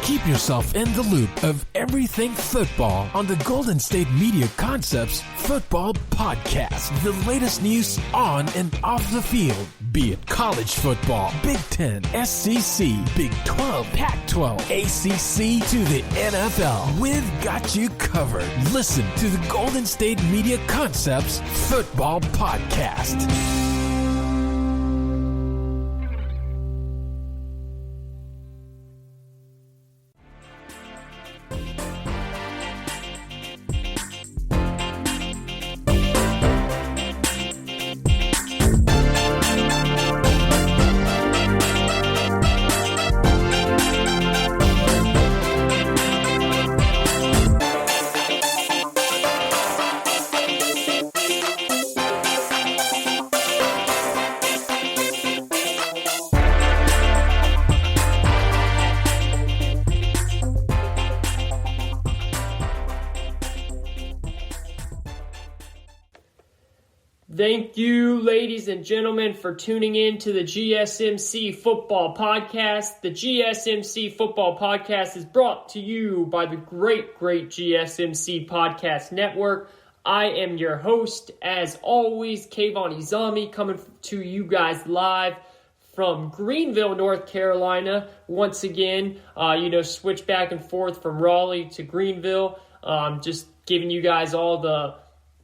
Keep yourself in the loop of everything football on the Golden State Media Concepts Football Podcast. The latest news on and off the field, be it college football, Big Ten, SEC, Big 12, Pac-12, ACC to the NFL. We've got you covered. Listen to the Golden State Media Concepts Football Podcast. Thank you, ladies and gentlemen, for tuning in to the GSMC Football Podcast. The GSMC Football Podcast is brought to you by the great GSMC Podcast Network. I am your host, as always, Kayvon, coming to you guys live from Greenville, North Carolina. Once again, switch back and forth from Raleigh to Greenville. Just giving you guys all the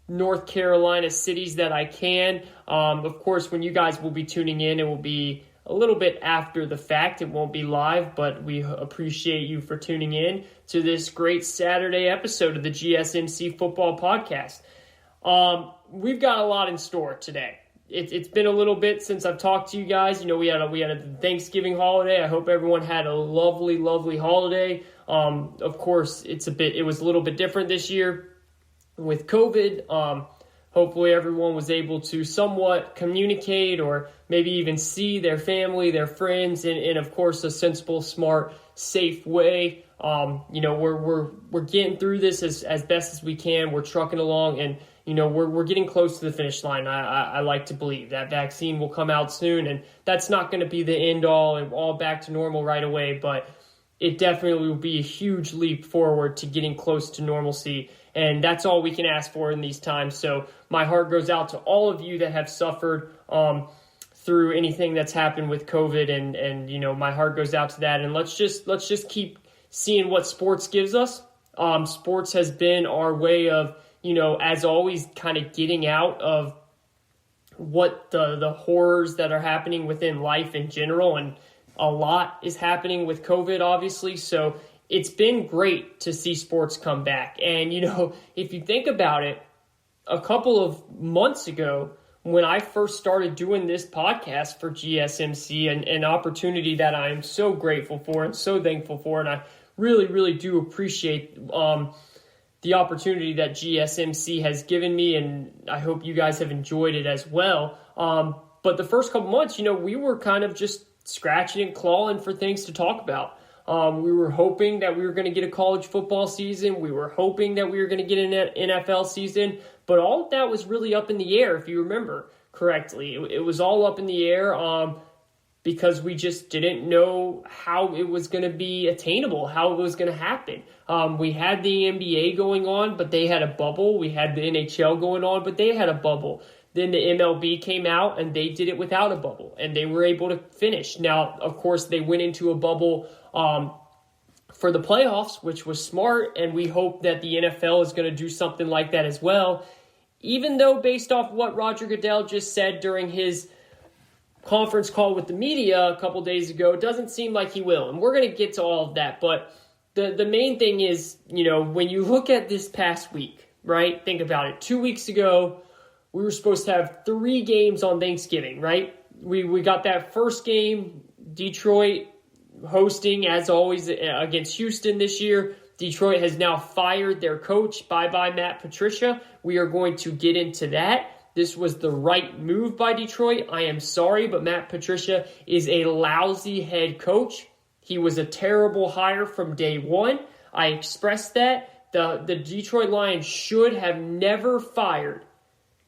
North Carolina cities that I can. Of course, when you guys will be tuning in, it will be a little bit after the fact. It won't be live, but we appreciate you for tuning in to this great Saturday episode of the GSMC Football Podcast. We've got a lot in store today. It's been a little bit since I've talked to you guys. We had a Thanksgiving holiday. I hope everyone had a lovely holiday. Of course, it was a little bit different this year with COVID. Hopefully everyone was able to somewhat communicate or maybe even see their family, their friends in of course, a sensible, smart, safe way. We're getting through this as best as we can. We're trucking along and, we're getting close to the finish line. I like to believe that vaccine will come out soon, and that's not going to be the end all and all back to normal right away, but it definitely will be a huge leap forward to getting close to normalcy. And that's all we can ask for in these times. So my heart goes out to all of you that have suffered through anything that's happened with COVID, and my heart goes out to that. And let's just keep seeing what sports gives us. Sports has been our way of, as always, kind of getting out of what the horrors that are happening within life in general, and a lot is happening with COVID, obviously. So it's been great to see sports come back. And, if you think about it, a couple of months ago, when I first started doing this podcast for GSMC, an opportunity that I am so grateful for and so thankful for, and I really do appreciate the opportunity that GSMC has given me, and I hope you guys have enjoyed it as well. But the first couple months, we were kind of just scratching and clawing for things to talk about. We were hoping that we were going to get a college football season. We were hoping that we were going to get an NFL season. But all of that was really up in the air, if you remember correctly. It was all up in the air because we just didn't know how it was going to be attainable, how it was going to happen. We had the NBA going on, but they had a bubble. We had the NHL going on, but they had a bubble. Then the MLB came out and they did it without a bubble, and they were able to finish. Now, of course, they went into a bubble for the playoffs, which was smart, and we hope that the NFL is going to do something like that as well, even though based off what Roger Goodell just said during his conference call with the media a couple days ago, it doesn't seem like he will, and we're going to get to all of that. But the main thing is, when you look at this past week, right, think about it. 2 weeks ago, we were supposed to have 3 games on Thanksgiving, right? We got that first game, Detroit hosting, as always, against Houston this year. Detroit has now fired their coach. Bye-bye, Matt Patricia. We are going to get into that. This was the right move by Detroit. I am sorry, but Matt Patricia is a lousy head coach. He was a terrible hire from day one. I expressed that. The Detroit Lions should have never fired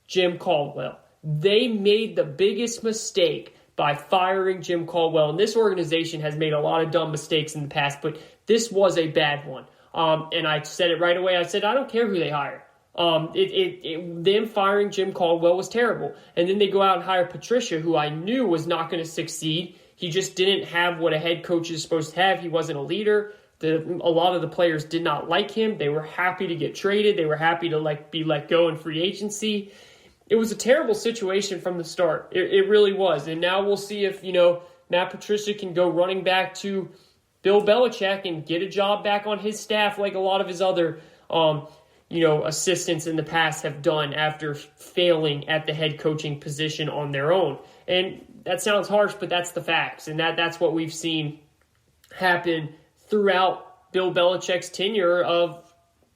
Jim Caldwell. They made the biggest mistake by firing Jim Caldwell. And this organization has made a lot of dumb mistakes in the past, but This was a bad one. And I said it right away. I said, I don't care who they hire. Them firing Jim Caldwell was terrible. And then they go out and hire Patricia, who I knew was not going to succeed. He just didn't have what a head coach is supposed to have. He wasn't a leader. A lot of the players did not like him. They were happy to get traded. They were happy to be let go in free agency. It was a terrible situation from the start. It really was. And now we'll see if, Matt Patricia can go running back to Bill Belichick and get a job back on his staff like a lot of his other, assistants in the past have done after failing at the head coaching position on their own. And that sounds harsh, but that's the facts. And that's what we've seen happen throughout Bill Belichick's tenure of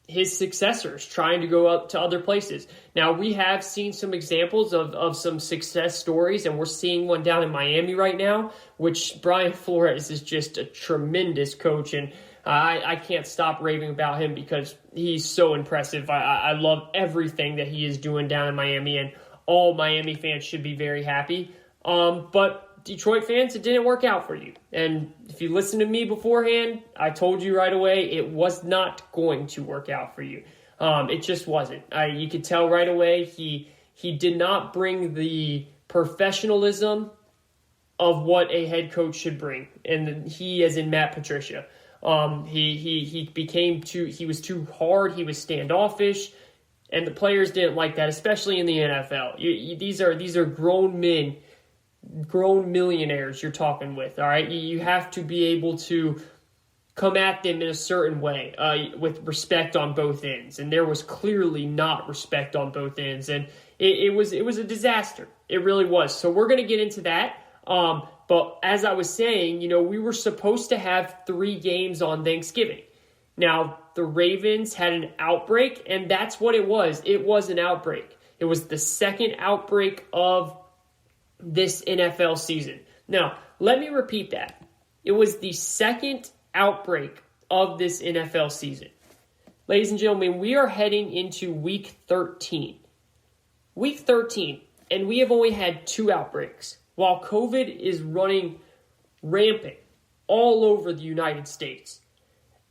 his successors trying to go up to other places. Now, we have seen some examples of some success stories, and we're seeing one down in Miami right now, which Brian Flores is just a tremendous coach, and I can't stop raving about him because he's so impressive. I love everything that he is doing down in Miami, and all Miami fans should be very happy. But Detroit fans, it didn't work out for you. And if you listened to me beforehand, I told you right away it was not going to work out for you. It just wasn't. You could tell right away he did not bring the professionalism of what a head coach should bring. And he, as in Matt Patricia, he was too hard. He was standoffish. And the players didn't like that, especially in the NFL. These are grown men, grown millionaires you're talking with, all right? You have to be able to come at them in a certain way with respect on both ends. And there was clearly not respect on both ends. And it was a disaster. It really was. So we're going to get into that. But as I was saying, we were supposed to have 3 games on Thanksgiving. Now, the Ravens had an outbreak, and that's what it was. It was an outbreak. It was the second outbreak of this NFL season. Now, let me repeat that. It was the second outbreak of this NFL season. Ladies and gentlemen, we are heading into week 13. Week 13, and we have only had 2 outbreaks, while COVID is running rampant all over the United States.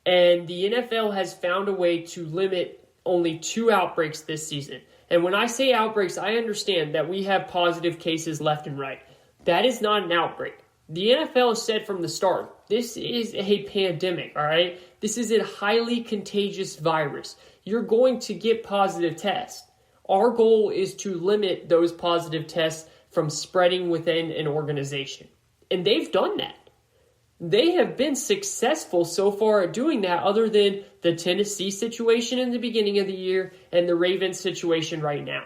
And the NFL has found a way to limit only 2 outbreaks this season. And when I say outbreaks, I understand that we have positive cases left and right. That is not an outbreak. The NFL has said from the start, this is a pandemic, all right? This is a highly contagious virus. You're going to get positive tests. Our goal is to limit those positive tests from spreading within an organization. And they've done that. They have been successful so far at doing that, other than the Tennessee situation in the beginning of the year and the Ravens situation right now.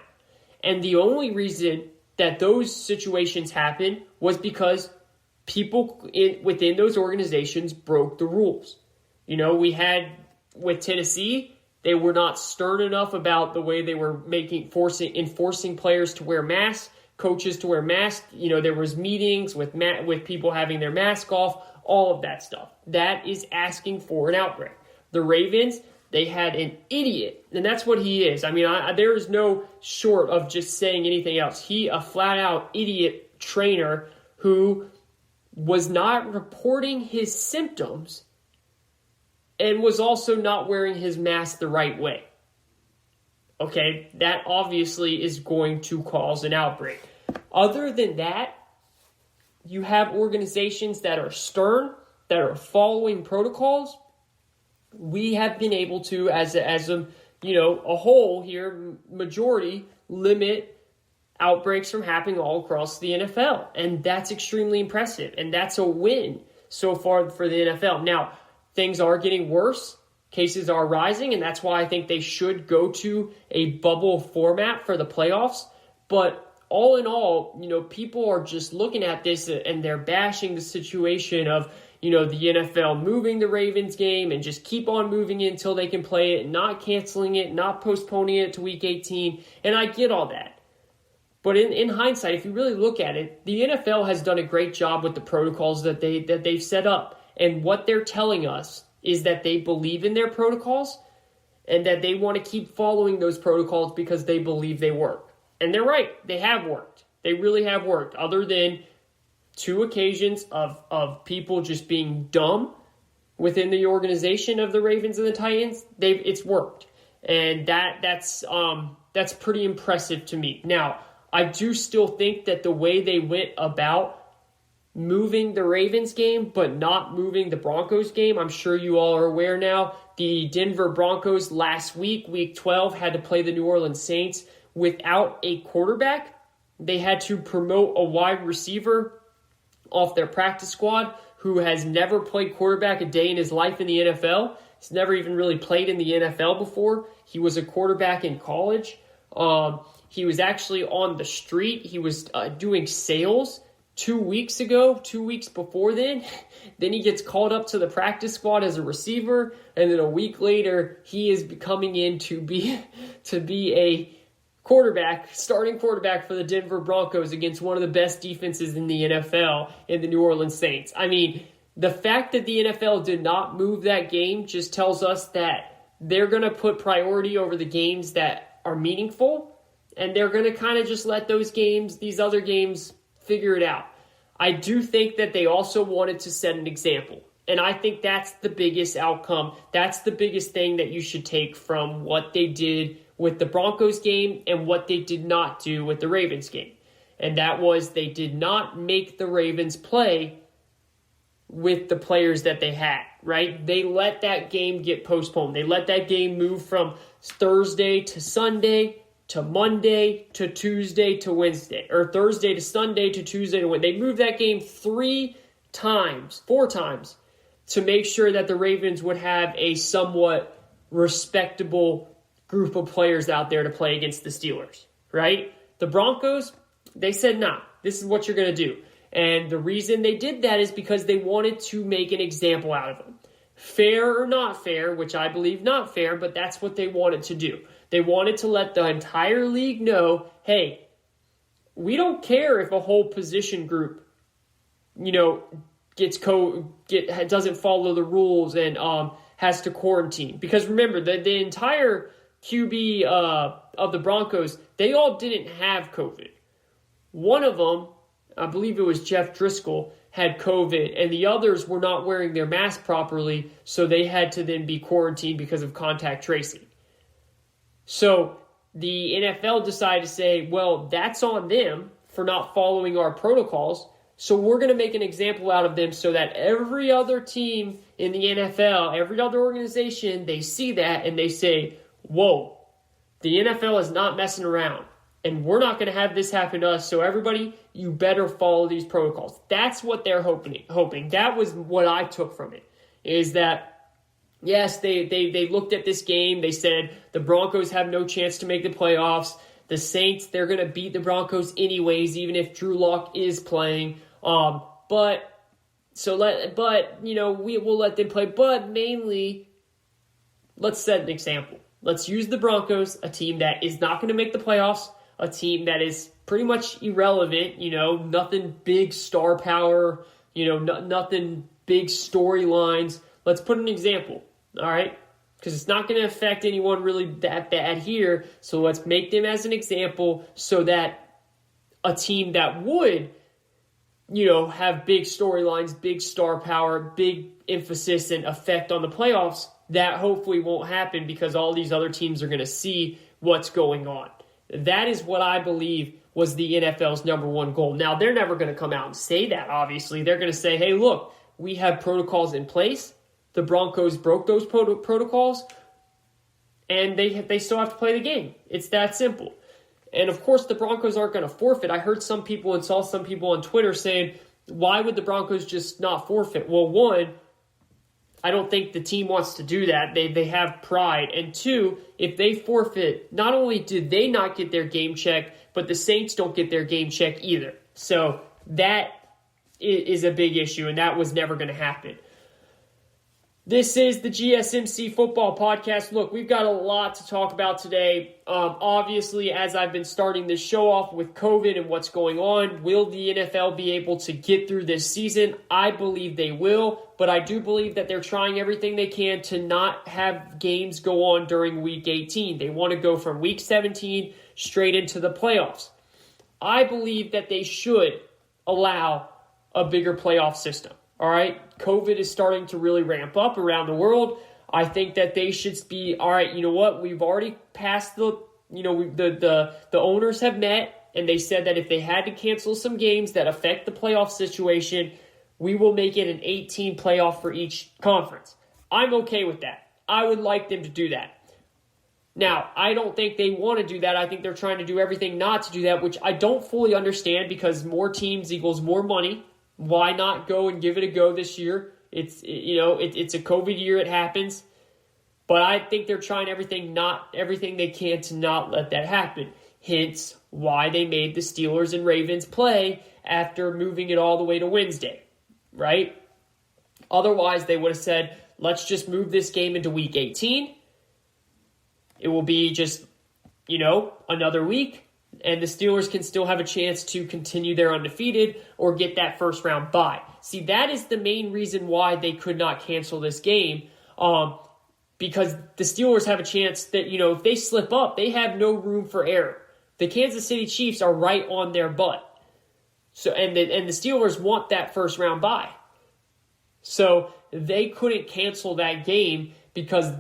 And the only reason that those situations happened was because people within those organizations broke the rules. We had with Tennessee, they were not stern enough about the way they were enforcing players to wear masks, coaches to wear masks. There was meetings with people having their mask off. All of that stuff. That is asking for an outbreak. The Ravens, they had an idiot, and that's what he is. I mean, there is no short of just saying anything else. He, a flat-out idiot trainer who was not reporting his symptoms and was also not wearing his mask the right way. Okay, that obviously is going to cause an outbreak. Other than that, you have organizations that are stern, that are following protocols. We have been able to, as a whole here, majority, limit outbreaks from happening all across the NFL. And that's extremely impressive. And that's a win so far for the NFL. Now, things are getting worse. Cases are rising. And that's why I think they should go to a bubble format for the playoffs. But all in all, people are just looking at this and they're bashing the situation of, the NFL moving the Ravens game and just keep on moving it until they can play it, not canceling it, not postponing it to week 18. And I get all that. But in hindsight, if you really look at it, the NFL has done a great job with the protocols that they've set up. And what they're telling us is that they believe in their protocols and that they want to keep following those protocols because they believe they work. And they're right. They have worked. They really have worked. Other than 2 occasions of people just being dumb within the organization of the Ravens and the Titans, it's worked. And that's pretty impressive to me. Now, I do still think that the way they went about moving the Ravens game, but not moving the Broncos game, I'm sure you all are aware now, the Denver Broncos last week, week 12, had to play the New Orleans Saints without a quarterback. They had to promote a wide receiver off their practice squad who has never played quarterback a day in his life in the NFL. He's never even really played in the NFL before. He was a quarterback in college. He was actually on the street. He was doing sales 2 weeks ago, 2 weeks before then. Then he gets called up to the practice squad as a receiver, and then a week later, he is coming in to be a starting quarterback for the Denver Broncos against one of the best defenses in the NFL in the New Orleans Saints. I mean, the fact that the NFL did not move that game just tells us that they're going to put priority over the games that are meaningful, and they're going to kind of just let these other games, figure it out. I do think that they also wanted to set an example. And I think that's the biggest outcome. That's the biggest thing that you should take from what they did with the Broncos game and what they did not do with the Ravens game. And that was they did not make the Ravens play with the players that they had, right? They let that game get postponed. They let that game move from Thursday to Sunday to Monday to Tuesday to Wednesday, or Thursday to Sunday to Tuesday to Wednesday. They moved that game 4 times to make sure that the Ravens would have a somewhat respectable group of players out there to play against the Steelers, right? The Broncos, they said, nah, this is what you're going to do. And the reason they did that is because they wanted to make an example out of them. Fair or not fair, which I believe not fair, but that's what they wanted to do. They wanted to let the entire league know, hey, we don't care if a whole position group, doesn't follow the rules and has to quarantine. Because remember, the entire QB of the Broncos, they all didn't have COVID. One of them, I believe it was Jeff Driscoll, had COVID, and the others were not wearing their mask properly, so they had to then be quarantined because of contact tracing. So the NFL decided to say, well, that's on them for not following our protocols, so we're going to make an example out of them so that every other team in the NFL, every other organization, they see that and they say, whoa, the NFL is not messing around, and we're not going to have this happen to us, so everybody, you better follow these protocols. That's what they're hoping. That was what I took from it, is that yes, they looked at this game. They said the Broncos have no chance to make the playoffs. The Saints, they're going to beat the Broncos anyways, even if Drew Lock is playing. We will let them play. But mainly, let's set an example. Let's use the Broncos, a team that is not going to make the playoffs, a team that is pretty much irrelevant. Nothing big star power. Nothing big storylines. Let's put an example. All right, because it's not going to affect anyone really that bad here. So let's make them as an example so that a team that would, have big storylines, big star power, big emphasis and effect on the playoffs, that hopefully won't happen because all these other teams are going to see what's going on. That is what I believe was the NFL's number one goal. Now, they're never going to come out and say that, obviously. They're going to say, hey, look, we have protocols in place. The Broncos broke those protocols, and they still have to play the game. It's that simple. And, of course, the Broncos aren't going to forfeit. I heard some people and saw some people on Twitter saying, why would the Broncos just not forfeit? Well, one, I don't think the team wants to do that. They have pride. And two, if they forfeit, not only did they not get their game check, but the Saints don't get their game check either. So that is a big issue, and that was never going to happen. This is the GSMC Football Podcast. Look, we've got a lot to talk about today. Obviously, as I've been starting this show off with COVID and what's going on, will the NFL be able to get through this season? I believe they will, but I do believe that they're trying everything they can to not have games go on during Week 18. They want to go from Week 17 straight into the playoffs. I believe that they should allow a bigger playoff system. All right, COVID is starting to really ramp up around the world. I think that they should be, all right, you know what? We've already passed the owners have met, and they said that if they had to cancel some games that affect the playoff situation, we will make it an 18 playoff for each conference. I'm okay with that. I would like them to do that. Now, I don't think they want to do that. I think they're trying to do everything not to do that, which I don't fully understand because more teams equals more money. Why not go and give it a go this year? It's a COVID year. It happens. But I think they're trying everything they can to not let that happen. Hence why they made the Steelers and Ravens play after moving it all the way to Wednesday, right? Otherwise, they would have said, let's just move this game into Week 18. It will be just, another week, and the Steelers can still have a chance to continue their undefeated or get that first round bye. See, that is the main reason why they could not cancel this game, because the Steelers have a chance that, if they slip up, they have no room for error. The Kansas City Chiefs are right on their butt. So, and the Steelers want that first round bye. So they couldn't cancel that game because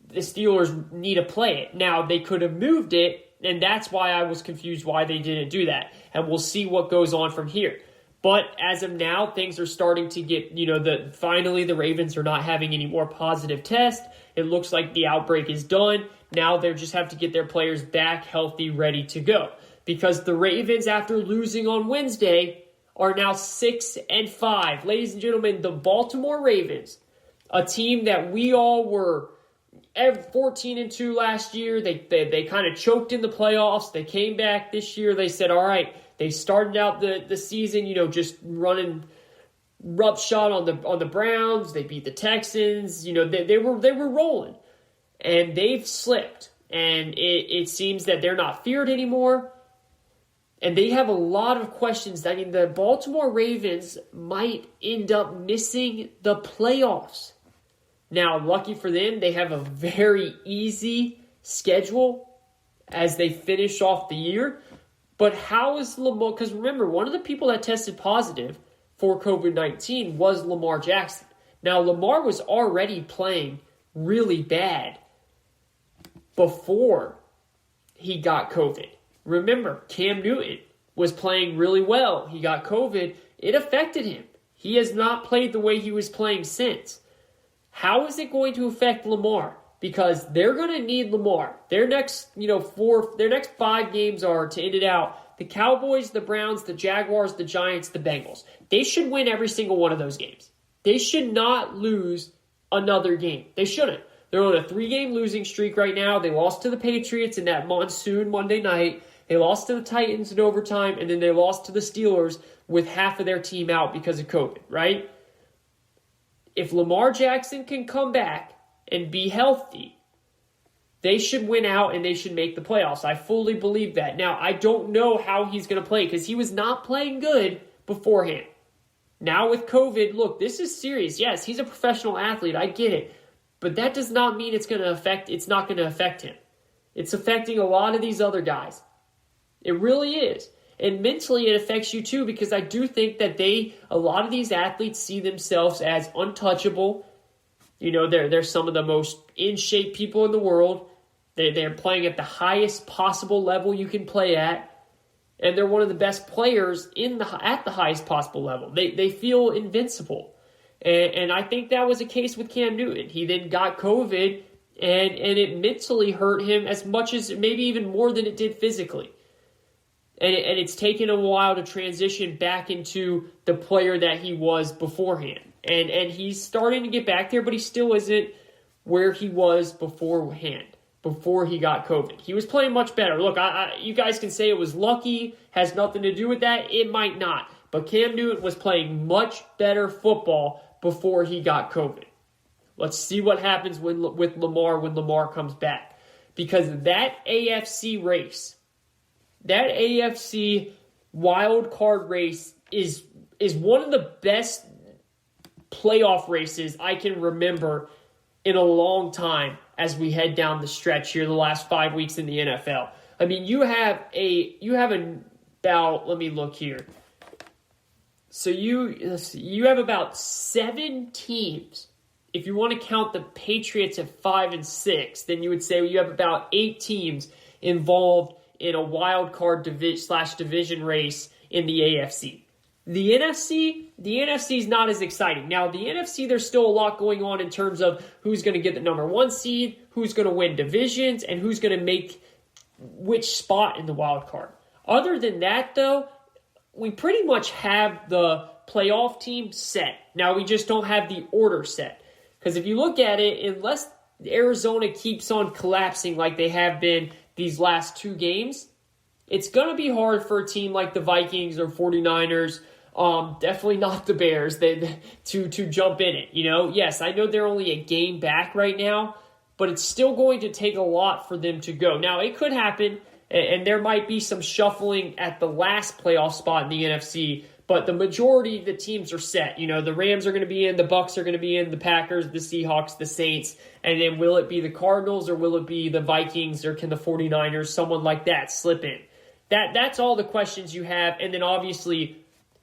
the Steelers need to play it. Now, they could have moved it, and that's why I was confused why they didn't do that. And we'll see what goes on from here. But as of now, things are starting to get, finally the Ravens are not having any more positive tests. It looks like the outbreak is done. Now they just have to get their players back healthy, ready to go. Because the Ravens, after losing on Wednesday, are now 6-5. Ladies and gentlemen, the Baltimore Ravens, a team that we all were 14-2 last year. They kind of choked in the playoffs. They came back this year. They said, all right, they started out the season, just running roughshod on the Browns. They beat the Texans. They were rolling, and they've slipped. And it seems that they're not feared anymore. And they have a lot of questions. I mean, the Baltimore Ravens might end up missing the playoffs. Now, lucky for them, they have a very easy schedule as they finish off the year. But how is Lamar? Because remember, one of the people that tested positive for COVID-19 was Lamar Jackson. Now, Lamar was already playing really bad before he got COVID. Remember, Cam Newton was playing really well. He got COVID. It affected him. He has not played the way he was playing since. How is it going to affect Lamar? Because they're going to need Lamar. Their next, their next 5 games are, to end it out, the Cowboys, the Browns, the Jaguars, the Giants, the Bengals. They should win every single one of those games. They should not lose another game. They shouldn't. They're on a 3-game losing streak right now. They lost to the Patriots in that monsoon Monday night. They lost to the Titans in overtime, and then they lost to the Steelers with half of their team out because of COVID, right? If Lamar Jackson can come back and be healthy, they should win out and they should make the playoffs. I fully believe that. Now, I don't know how he's going to play because he was not playing good beforehand. Now with COVID, look, this is serious. Yes, he's a professional athlete. I get it. But that does not mean it's not going to affect him. It's affecting a lot of these other guys. It really is. And mentally it affects you too, because I do think that a lot of these athletes see themselves as untouchable. They're some of the most in-shape people in the world. They're playing at the highest possible level you can play at. And they're one of the best players at the highest possible level. They feel invincible. And I think that was a case with Cam Newton. He then got COVID, and it mentally hurt him as much as maybe even more than it did physically. And it's taken a while to transition back into the player that he was beforehand. And he's starting to get back there, but he still isn't where he was beforehand, before he got COVID. He was playing much better. Look, you guys can say it was lucky, has nothing to do with that. It might not. But Cam Newton was playing much better football before he got COVID. Let's see what happens with Lamar when Lamar comes back. Because that AFC race, that AFC wild card race is one of the best playoff races I can remember in a long time as we head down the stretch here the last 5 weeks in the NFL. I mean, you have about, let me look here. So you have about 7 teams. If you want to count the Patriots at 5 and 6, then you would say you have about 8 teams involved in a wild card division race in the AFC. The NFC is not as exciting. Now, the NFC, there's still a lot going on in terms of who's going to get the number 1 seed, who's going to win divisions, and who's going to make which spot in the wild card. Other than that, though, we pretty much have the playoff team set. Now, we just don't have the order set. Because if you look at it, unless Arizona keeps on collapsing like they have been these last 2 games, it's going to be hard for a team like the Vikings or 49ers, definitely not the Bears, to jump in it. Yes, I know they're only a game back right now, but it's still going to take a lot for them to go. Now, it could happen, and there might be some shuffling at the last playoff spot in the NFC, but the majority of the teams are set. The Rams are going to be in, the Bucs are going to be in, the Packers, the Seahawks, the Saints, and then will it be the Cardinals or will it be the Vikings or can the 49ers, someone like that, slip in? That's all the questions you have, and then obviously,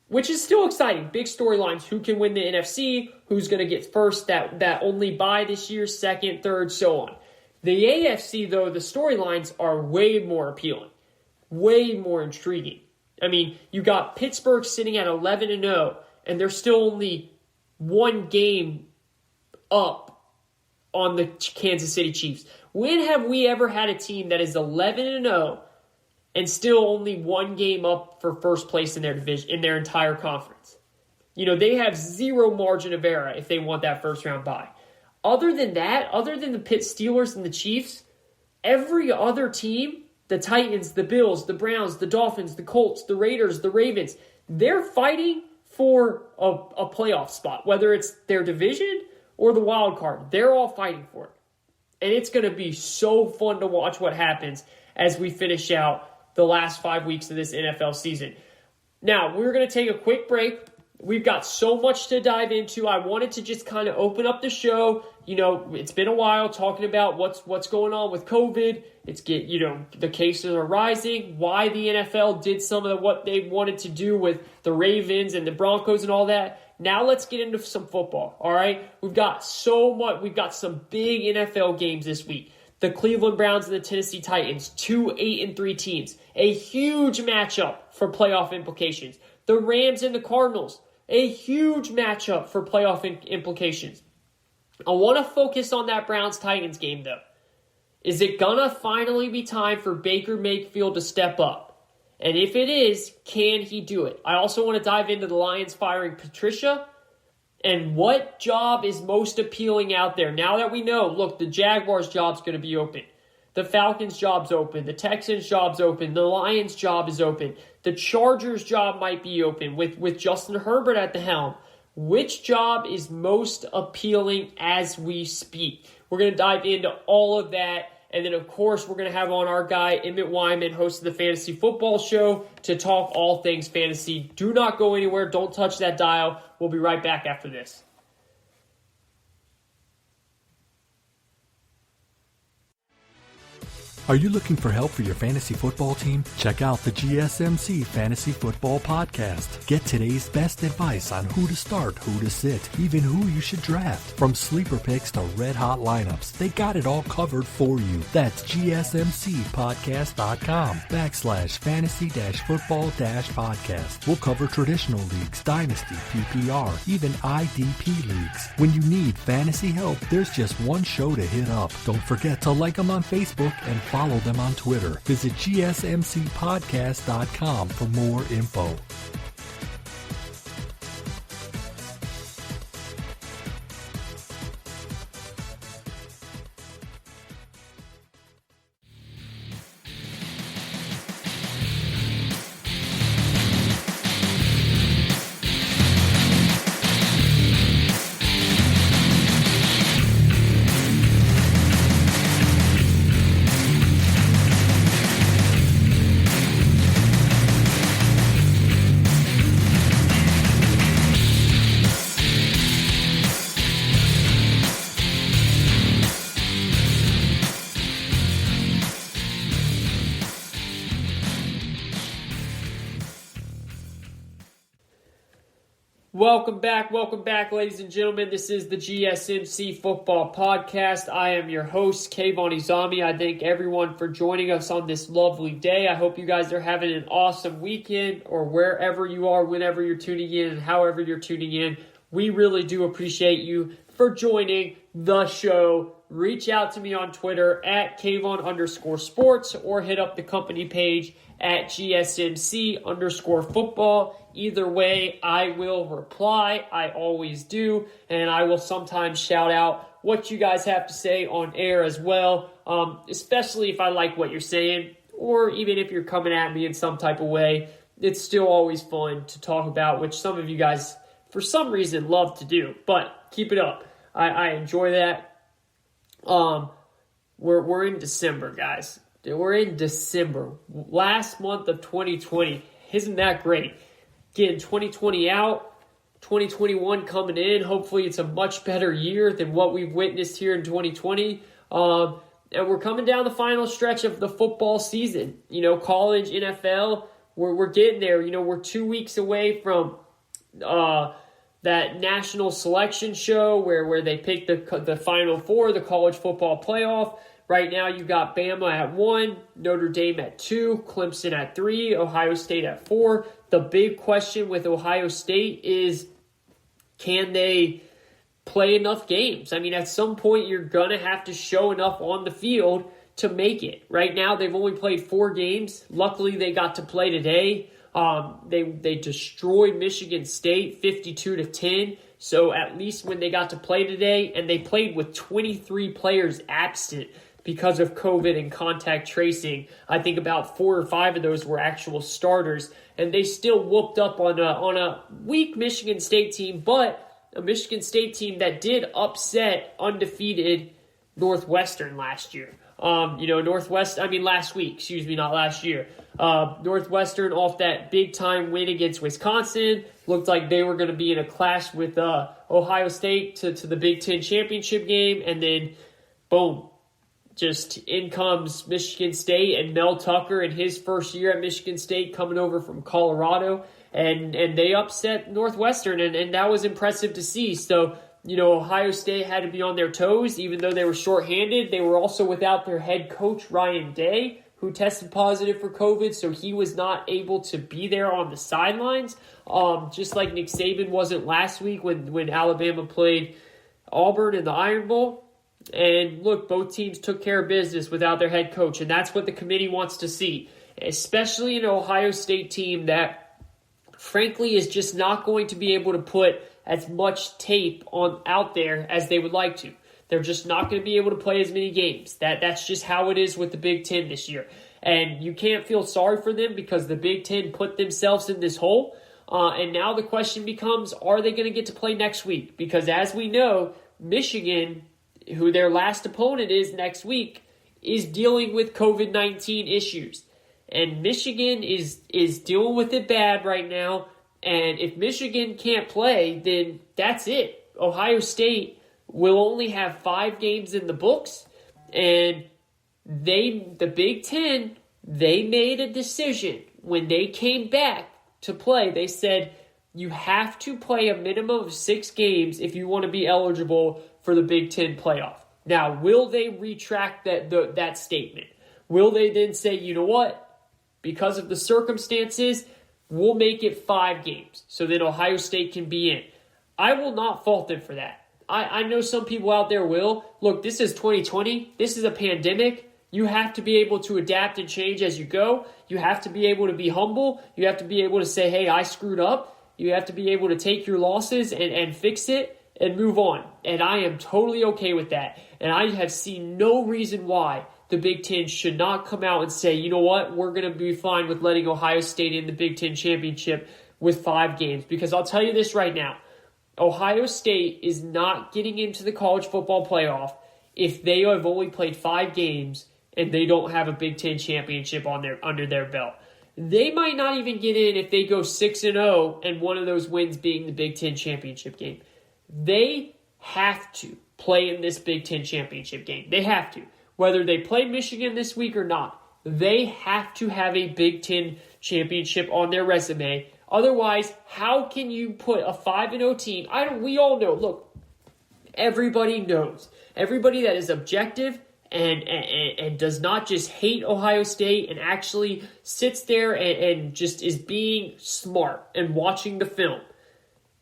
which is still exciting, big storylines, who can win the NFC, who's going to get first, that only bye this year, second, third, so on. The AFC, though, the storylines are way more appealing, way more intriguing. I mean, you got Pittsburgh sitting at 11-0, and they're still only 1 game up on the Kansas City Chiefs. When have we ever had a team that is 11-0 and still only 1 game up for first place in their division, in their entire conference? They have 0 margin of error if they want that first round bye. Other than that, other than the Pitt Steelers and the Chiefs, every other team, the Titans, the Bills, the Browns, the Dolphins, the Colts, the Raiders, the Ravens, they're fighting for a playoff spot, whether it's their division or the wild card. They're all fighting for it. And it's going to be so fun to watch what happens as we finish out the last 5 weeks of this NFL season. Now, we're going to take a quick break. We've got so much to dive into. I wanted to just kind of open up the show. It's been a while talking about what's going on with COVID. The cases are rising. Why the NFL did some of what they wanted to do with the Ravens and the Broncos and all that. Now let's get into some football. All right, we've got so much. We've got some big NFL games this week. The Cleveland Browns and the Tennessee Titans, 2 8-3 teams, a huge matchup for playoff implications. The Rams and the Cardinals, a huge matchup for playoff implications. I want to focus on that Browns-Titans game, though. Is it going to finally be time for Baker Mayfield to step up? And if it is, can he do it? I also want to dive into the Lions firing Patricia and what job is most appealing out there. Now that we know, look, the Jaguars' job's going to be open. The Falcons' job's open. The Texans' job's open. The Lions' job is open. The Chargers' job might be open with Justin Herbert at the helm. Which job is most appealing as we speak? We're going to dive into all of that. And then, of course, we're going to have on our guy, Emmet Weinman, host of the Fantasy Football Show, to talk all things fantasy. Do not go anywhere. Don't touch that dial. We'll be right back after this. Are you looking for help for your fantasy football team? Check out the GSMC Fantasy Football Podcast. Get today's best advice on who to start, who to sit, even who you should draft. From sleeper picks to red-hot lineups, they got it all covered for you. That's gsmcpodcast.com/fantasy-football-podcast. We'll cover traditional leagues, dynasty, PPR, even IDP leagues. When you need fantasy help, there's just one show to hit up. Don't forget to like them on Facebook and follow them on Twitter. Visit gsmcpodcast.com for more info. Welcome back, ladies and gentlemen. This is the GSMC Football Podcast. I am your host, Kayvon. I thank everyone for joining us on this lovely day. I hope you guys are having an awesome weekend, or wherever you are, whenever you're tuning in, and however you're tuning in. We really do appreciate you for joining the show. Reach out to me on Twitter at Kayvon_sports, or hit up the company page at GSMC_football. Either way, I will reply. I always do. And I will sometimes shout out what you guys have to say on air as well, especially if I like what you're saying, or even if you're coming at me in some type of way. It's still always fun to talk about, which some of you guys, for some reason, love to do. But keep it up. I enjoy that. We're in December, guys. We're in December. Last month of 2020. Isn't that great? Getting 2020 out, 2021 coming in. Hopefully it's a much better year than what we've witnessed here in 2020. And we're coming down the final stretch of the football season. You know, college, NFL, we're getting there. You know, we're 2 weeks away from that national selection show where they pick the Final Four, the college football playoff. Right now, you got Bama at 1, Notre Dame at 2, Clemson at 3, Ohio State at 4. The big question with Ohio State is, can they play enough games? I mean, at some point, you're going to have to show enough on the field to make it. Right now, they've only played 4 games. Luckily, they got to play today. They destroyed Michigan State 52-10. So at least when they got to play today, and they played with 23 players absent because of COVID and contact tracing. I think about 4 or 5 of those were actual starters, and they still whooped up on a weak Michigan State team, but a Michigan State team that did upset undefeated Northwestern last year. Last week, not last year. Northwestern, off that big-time win against Wisconsin, looked like they were going to be in a clash with Ohio State to the Big Ten championship game, and then, boom, just in comes Michigan State and Mel Tucker in his first year at Michigan State coming over from Colorado, and they upset Northwestern, and that was impressive to see. So, you know, Ohio State had to be on their toes, even though they were shorthanded. They were also without their head coach, Ryan Day, who tested positive for COVID, so he was not able to be there on the sidelines, just like Nick Saban wasn't last week when Alabama played Auburn in the Iron Bowl. And look, both teams took care of business without their head coach, and that's what the committee wants to see, especially an Ohio State team that, frankly, is just not going to be able to put as much tape out there as they would like to. They're just not going to be able to play as many games. That's just how it is with the Big Ten this year. And you can't feel sorry for them because the Big Ten put themselves in this hole. And now the question becomes, are they going to get to play next week? Because as we know, Michigan, who their last opponent is next week, is dealing with COVID-19 issues. And Michigan is dealing with it bad right now. And if Michigan can't play, then that's it. Ohio State will only have 5 games in the books. And the Big Ten, they made a decision when they came back to play. They said, you have to play a minimum of 6 games if you want to be eligible for the Big Ten playoff. Now, will they retract that statement? Will they then say, you know what? Because of the circumstances, we'll make it 5 games so that Ohio State can be in. I will not fault them for that. I know some people out there will. Look, this is 2020. This is a pandemic. You have to be able to adapt and change as you go. You have to be able to be humble. You have to be able to say, hey, I screwed up. You have to be able to take your losses and fix it and move on. And I am totally okay with that. And I have seen no reason why the Big Ten should not come out and say, you know what, we're going to be fine with letting Ohio State in the Big Ten championship with 5 games. Because I'll tell you this right now, Ohio State is not getting into the college football playoff if they have only played 5 games and they don't have a Big Ten championship under their belt. They might not even get in if they go 6-0 and one of those wins being the Big Ten championship game. They have to play in this Big Ten championship game. They have to. Whether they play Michigan this week or not, they have to have a Big Ten championship on their resume. Otherwise, how can you put a 5-0 team? We all know. Look, everybody knows. Everybody that is objective and does not just hate Ohio State and actually sits there and just is being smart and watching the film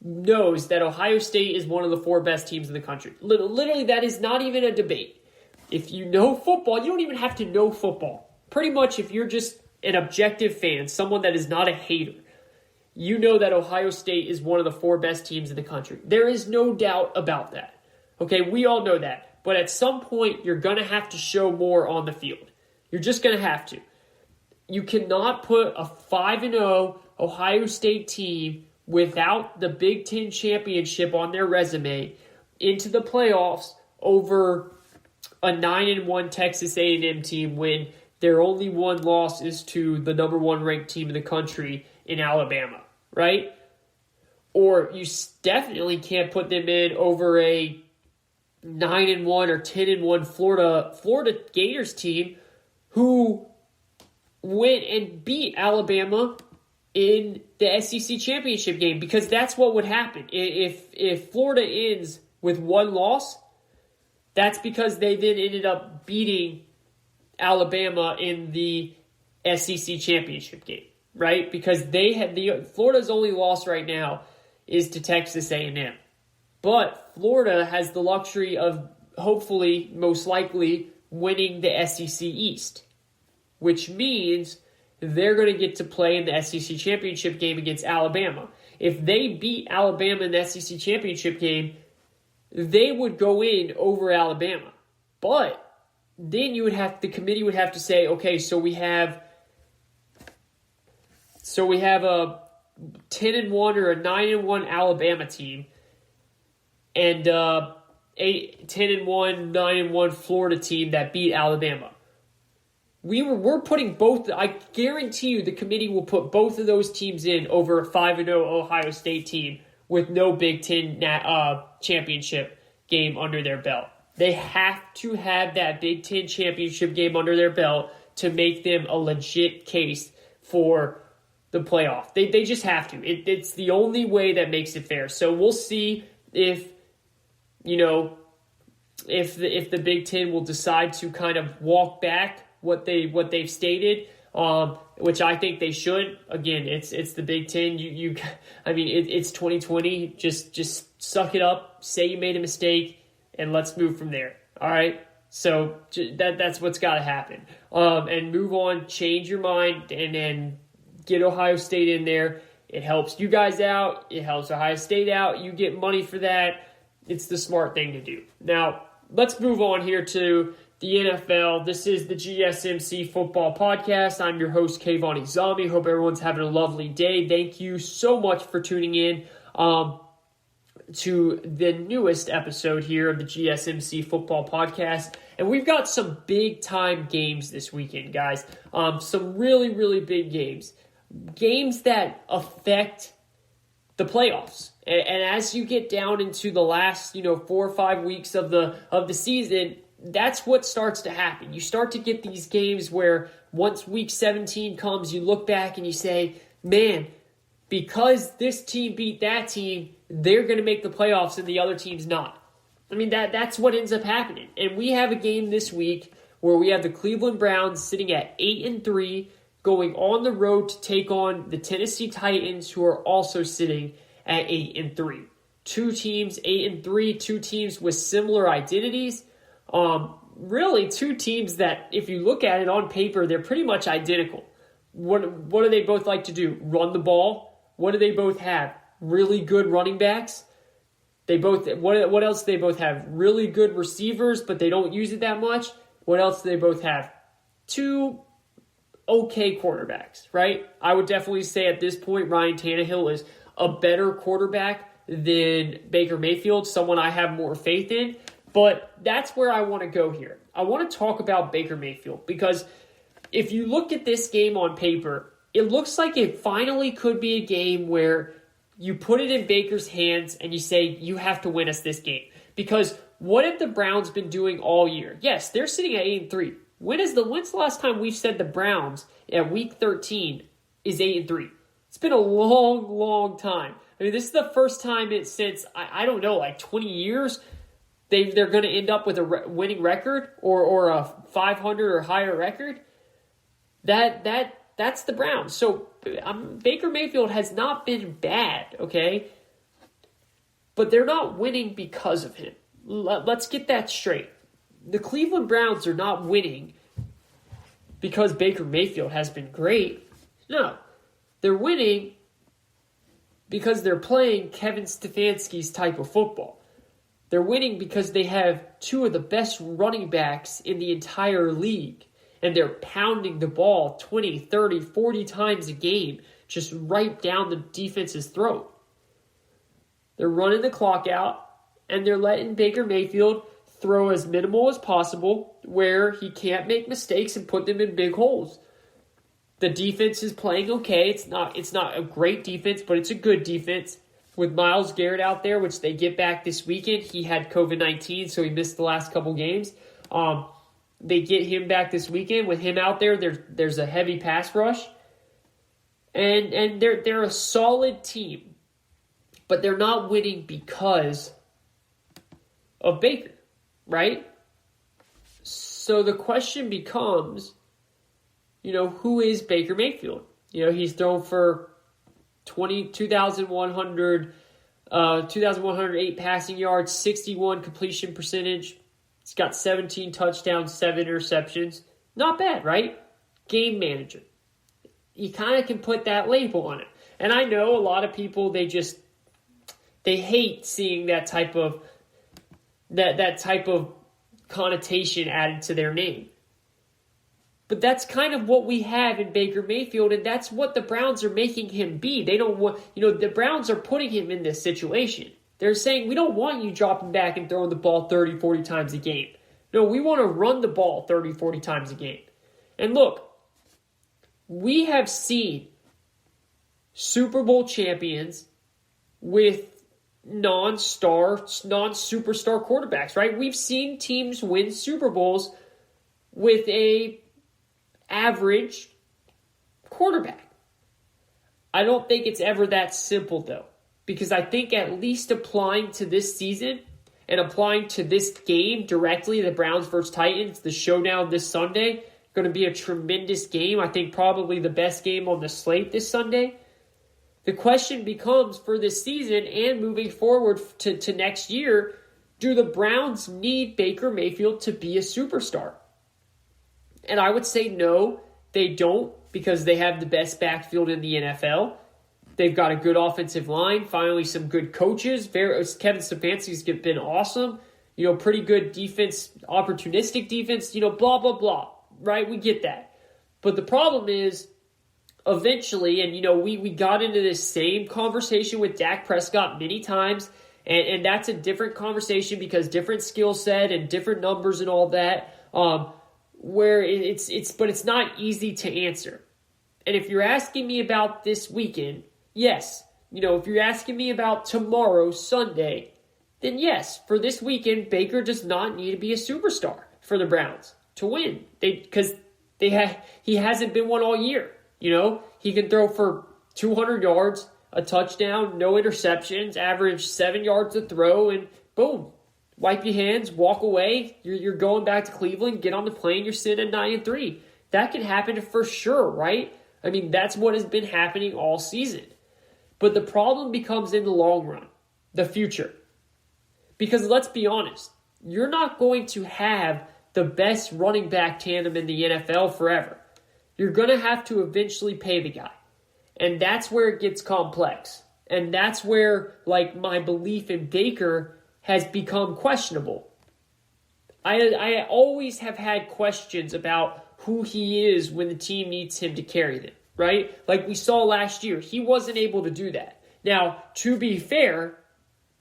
knows that Ohio State is one of the 4 best teams in the country. Literally, that is not even a debate. If you know football, you don't even have to know football. Pretty much, if you're just an objective fan, someone that is not a hater, you know that Ohio State is one of the 4 best teams in the country. There is no doubt about that. Okay, we all know that. But at some point, you're going to have to show more on the field. You're just going to have to. You cannot put a 5-0 Ohio State team without the Big Ten championship on their resume into the playoffs over a 9-1 Texas A&M team when their only one loss is to the number 1 ranked team in the country in Alabama, right? Or you definitely can't put them in over a 9-1 or 10-1 Florida Gators team who went and beat Alabama in the SEC championship game, because that's what would happen. If Florida ends with 1 loss, that's because they then ended up beating Alabama in the SEC championship game, right? Because they had Florida's only loss right now is to Texas A&M. But Florida has the luxury of hopefully, most likely, winning the SEC East, which means they're going to get to play in the SEC championship game against Alabama. If they beat Alabama in the SEC championship game, they would go in over Alabama. But then the committee would have to say, okay, so we have a 10-1 or a 9-1 Alabama team and a 10-1, 9-1 Florida team that beat Alabama. We're putting both. I guarantee you, the committee will put both of those teams in over a 5-0 Ohio State team with no Big Ten championship game under their belt. They have to have that Big Ten championship game under their belt to make them a legit case for the playoff. They just have to. It's the only way that makes it fair. So we'll see if the Big Ten will decide to kind of walk back what they've stated, which I think they should. Again, it's the Big Ten. It's 2020. Just suck it up. Say you made a mistake, and let's move from there. All right. So that's what's got to happen. And move on. Change your mind, and then get Ohio State in there. It helps you guys out. It helps Ohio State out. You get money for that. It's the smart thing to do. Now, let's move on here to the NFL. This is the GSMC Football Podcast. I'm your host, Kayvon Izami. Hope everyone's having a lovely day. Thank you so much for tuning in to the newest episode here of the GSMC Football Podcast. And we've got some big-time games this weekend, guys. Some really, really big games. Games that affect the playoffs. And as you get down into the last, 4 or 5 weeks of the season, that's what starts to happen. You start to get these games where once week 17 comes, you look back and you say, man, because this team beat that team, they're going to make the playoffs and the other team's not. That's what ends up happening. And we have a game this week where we have the Cleveland Browns sitting at 8-3, going on the road to take on the Tennessee Titans, who are also sitting at 8-3. 2 teams, 8-3, 2 teams with similar identities. Really 2 teams that, if you look at it on paper, they're pretty much identical. What do they both like to do? Run the ball. What do they both have? Really good running backs. What else do they both have? Really good receivers, but they don't use it that much. What else do they both have? 2 okay quarterbacks, right? I would definitely say at this point, Ryan Tannehill is a better quarterback than Baker Mayfield, someone I have more faith in. But that's where I want to go here. I want to talk about Baker Mayfield because if you look at this game on paper, it looks like it finally could be a game where you put it in Baker's hands and you say, you have to win us this game. Because what have the Browns been doing all year? Yes, they're sitting at 8-3. When's the last time we've said the Browns at week 13 is 8-3? It's been a long, long time. I mean, this is the first time since, I don't know, like 20 years, they're going to end up with a winning record or a 500 or higher record. That's the Browns. So Baker Mayfield has not been bad, okay? But they're not winning because of him. Let's get that straight. The Cleveland Browns are not winning because Baker Mayfield has been great. No. They're winning because they're playing Kevin Stefanski's type of football. They're winning because they have two of the best running backs in the entire league. And they're pounding the ball 20, 30, 40 times a game, just right down the defense's throat. They're running the clock out, and they're letting Baker Mayfield throw as minimal as possible where he can't make mistakes and put them in big holes. The defense is playing okay. It's not a great defense, but it's a good defense. With Myles Garrett out there, which they get back this weekend, he had COVID-19, so he missed the last couple games. They get him back this weekend. With him out there, there's a heavy pass rush. And they're a solid team. But they're not winning because of Baker, right? So the question becomes, who is Baker Mayfield? He's thrown for 2,108 passing yards, 61 completion percentage. He's got 17 touchdowns, 7 interceptions. Not bad, right? Game manager. You kind of can put that label on it. And I know a lot of people, they hate seeing that type of connotation added to their name. But that's kind of what we have in Baker Mayfield, and that's what the Browns are making him be. They don't want, the Browns are putting him in this situation. They're saying, we don't want you dropping back and throwing the ball 30, 40 times a game. No, we want to run the ball 30, 40 times a game. And look, we have seen Super Bowl champions with non-superstar quarterbacks, right? We've seen teams win Super Bowls with a average quarterback. I don't think it's ever that simple, though, because I think at least applying to this season and applying to this game directly, the Browns versus Titans, the showdown this Sunday, going to be a tremendous game. I think probably the best game on the slate this Sunday. The question becomes for this season and moving forward to next year, do the Browns need Baker Mayfield to be a superstar? And I would say no, they don't, because they have the best backfield in the NFL. They've got a good offensive line, finally some good coaches. Kevin Stefanski's been awesome. Pretty good defense, opportunistic defense, blah, blah, blah. Right? We get that. But the problem is, eventually, and we got into this same conversation with Dak Prescott many times, and that's a different conversation because different skill set and different numbers and all that. Where but it's not easy to answer. And if you're asking me about this weekend, yes. If you're asking me about tomorrow, Sunday, then yes, for this weekend, Baker does not need to be a superstar for the Browns to win. Because he hasn't been one all year. He can throw for 200 yards, a touchdown, no interceptions, average 7 yards to throw, and boom. Wipe your hands, walk away. You're going back to Cleveland, get on the plane, you're sitting at 9-3. That can happen for sure, right? I mean, that's what has been happening all season. But the problem becomes in the long run, the future. Because let's be honest, you're not going to have the best running back tandem in the NFL forever. You're going to have to eventually pay the guy. And that's where it gets complex. And that's where, my belief in Baker has become questionable. I always have had questions about who he is when the team needs him to carry them, right? Like we saw last year, he wasn't able to do that. Now, to be fair,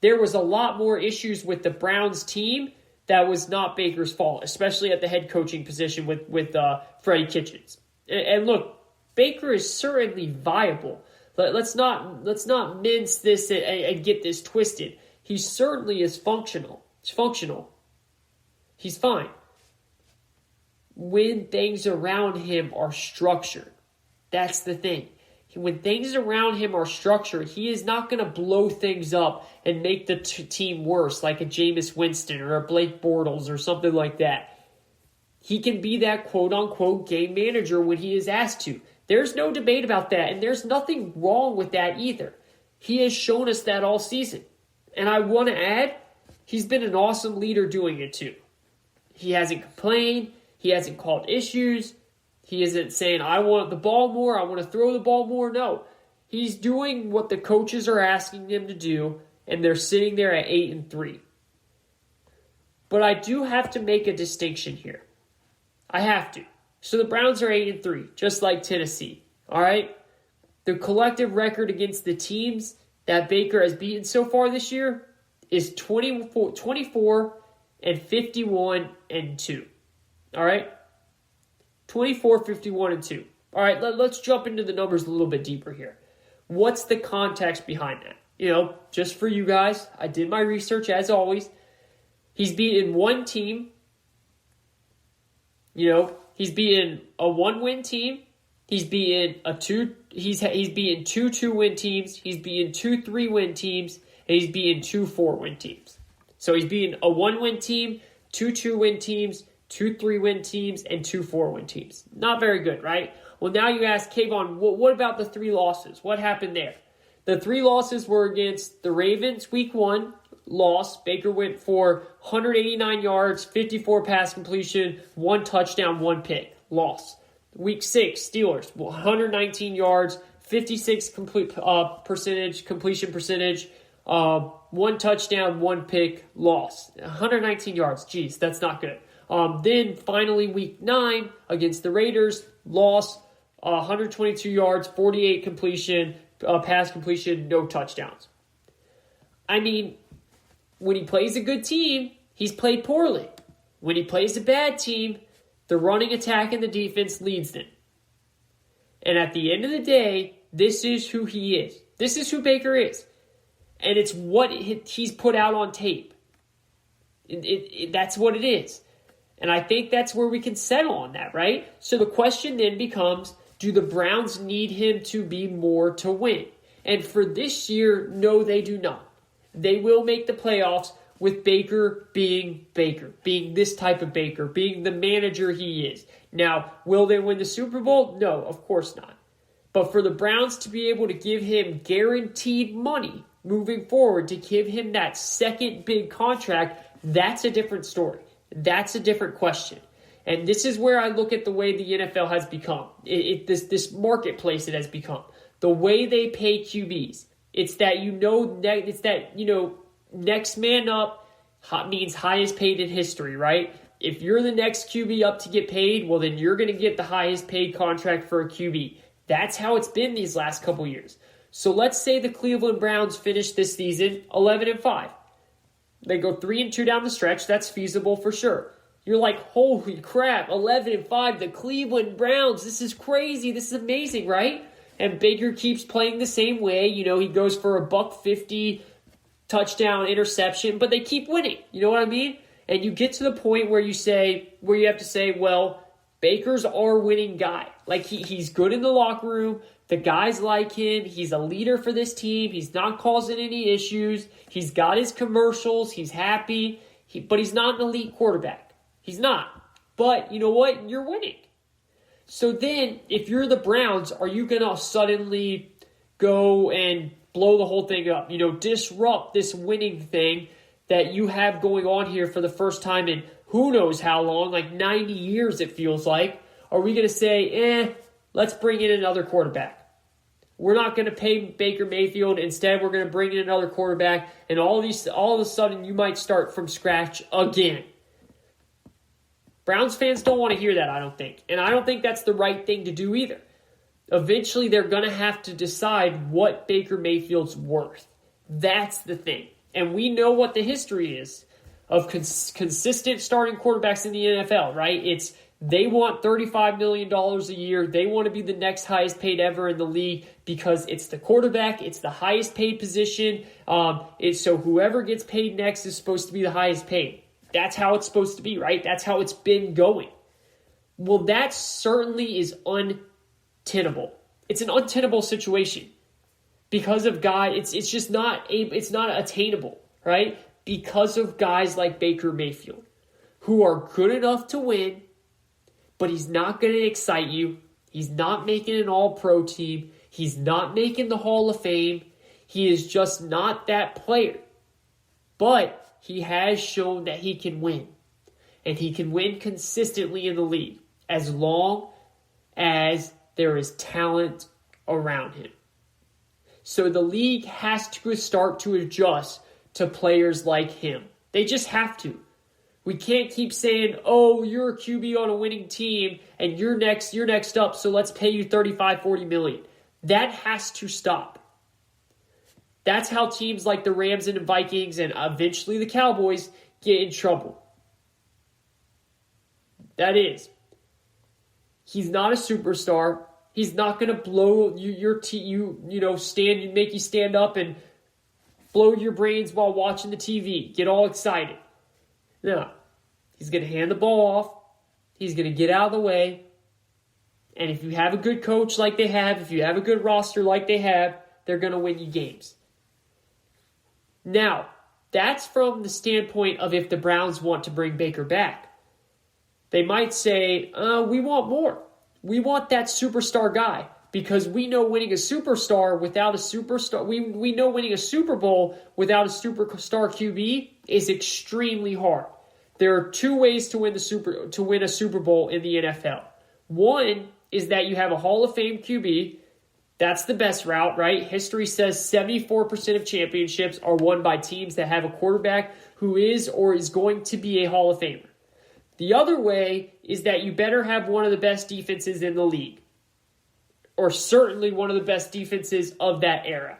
there was a lot more issues with the Browns team that was not Baker's fault, especially at the head coaching position with Freddie Kitchens. And look, Baker is certainly viable. Let's not mince this and get this twisted. He certainly is functional. It's functional. He's fine. When things around him are structured. That's the thing. when things around him are structured, he is not going to blow things up and make the team worse like a Jameis Winston or a Blake Bortles or something like that. He can be that quote-unquote game manager when he is asked to. There's no debate about that, and there's nothing wrong with that either. He has shown us that all season. And I want to add, he's been an awesome leader doing it too. He hasn't complained. He hasn't called issues. He isn't saying, I want the ball more, I want to throw the ball more. No. He's doing what the coaches are asking him to do, and they're sitting there at 8-3. But I do have to make a distinction here. I have to. So the Browns are 8-3, just like Tennessee. All right? The collective record against the teams that Baker has beaten so far this year is 24 and 51 and 2. All right? 24, 51, and 2. All right, let's jump into the numbers a little bit deeper here. What's the context behind that? Just for you guys, I did my research as always. He's beaten one team. He's beaten a 1-win team. He's beaten He's beaten 2 2-win teams. He's beaten 2 3-win teams, and he's beaten 2 4-win teams. So he's beaten a 1-win team, 2 2-win teams, 2 3-win teams, and 2 4-win teams. Not very good, right? Well, now you ask, Kayvon, what about the 3 losses? What happened there? The 3 losses were against the Ravens, week 1, loss. Baker went for 189 yards, 54 pass completion, 1 touchdown, 1 pick, loss. Week 6, Steelers, 119 yards, 56 completion percentage, 1 touchdown, 1 pick, loss. 119 yards, geez, that's not good. Then finally week 9 against the Raiders, loss, 122 yards, 48 completion, pass completion, no touchdowns. I mean, when he plays a good team, he's played poorly. When he plays a bad team, the running attack and the defense leads them. And at the end of the day, this is who he is. This is who Baker is. And it's what he's put out on tape. That's what it is. And I think that's where we can settle on that, right? So the question then becomes, do the Browns need him to be more to win? And for this year, no, they do not. They will make the playoffs with Baker being this type of Baker, being the manager he is. Now, will they win the Super Bowl? No, of course not. But for the Browns to be able to give him guaranteed money moving forward, to give him that second big contract, that's a different story. That's a different question. And this is where I look at the way the NFL has become. This marketplace it has become. The way they pay QBs. It's that next man up means highest paid in history, right? If you're the next QB up to get paid, well, then you're going to get the highest paid contract for a QB. That's how it's been these last couple years. So let's say the Cleveland Browns finish this season 11-5. They go 3-2 down the stretch. That's feasible for sure. You're like, holy crap, 11-5, the Cleveland Browns. This is crazy. This is amazing, right? And Baker keeps playing the same way. He goes for a $150 touchdown interception, but they keep winning. You know what I mean? And you get to the point where you have to say, well, Baker's our winning guy. Like he's good in the locker room. The guys like him. He's a leader for this team. He's not causing any issues. He's got his commercials. He's happy. But he's not an elite quarterback. He's not. But you know what? You're winning. So then, if you're the Browns, are you going to suddenly go and blow the whole thing up? Disrupt this winning thing that you have going on here for the first time in who knows how long, like 90 years it feels like. Are we going to say, let's bring in another quarterback? We're not going to pay Baker Mayfield. Instead, we're going to bring in another quarterback, and all of a sudden you might start from scratch again. Browns fans don't want to hear that, I don't think. And I don't think that's the right thing to do either. Eventually, they're going to have to decide what Baker Mayfield's worth. That's the thing. And we know what the history is of consistent starting quarterbacks in the NFL, right? They want $35 million a year. They want to be the next highest paid ever in the league because it's the quarterback. It's the highest paid position. So whoever gets paid next is supposed to be the highest paid. That's how it's supposed to be, right? That's how it's been going. Well, that certainly is untenable It's an untenable situation because of guys. It's just not attainable, right? Because of guys like Baker Mayfield, who are good enough to win, but he's not going to excite you. He's not making an all-pro team. He's not making the Hall of Fame. He is just not that player. But he has shown that he can win. And he can win consistently in the league as long as there is talent around him. So the league has to start to adjust to players like him. They just have to. We can't keep saying, oh, you're a QB on a winning team and you're next up, so let's pay you $35-40 million. That has to stop. That's how teams like the Rams and the Vikings and eventually the Cowboys get in trouble. That is. He's not a superstar. He's not going to blow make you stand up and blow your brains while watching the TV. Get all excited. No. He's going to hand the ball off. He's going to get out of the way. And if you have a good coach like they have, if you have a good roster like they have, they're going to win you games. Now, that's from the standpoint of if the Browns want to bring Baker back. They might say, we want more. We want that superstar guy because we know winning a superstar without a superstar, we know winning a Super Bowl without a superstar QB is extremely hard. There are two ways to win a Super Bowl in the NFL. One is that you have a Hall of Fame QB. That's the best route, right? History says 74% of championships are won by teams that have a quarterback who is or is going to be a Hall of Famer. The other way is that you better have one of the best defenses in the league, or certainly one of the best defenses of that era.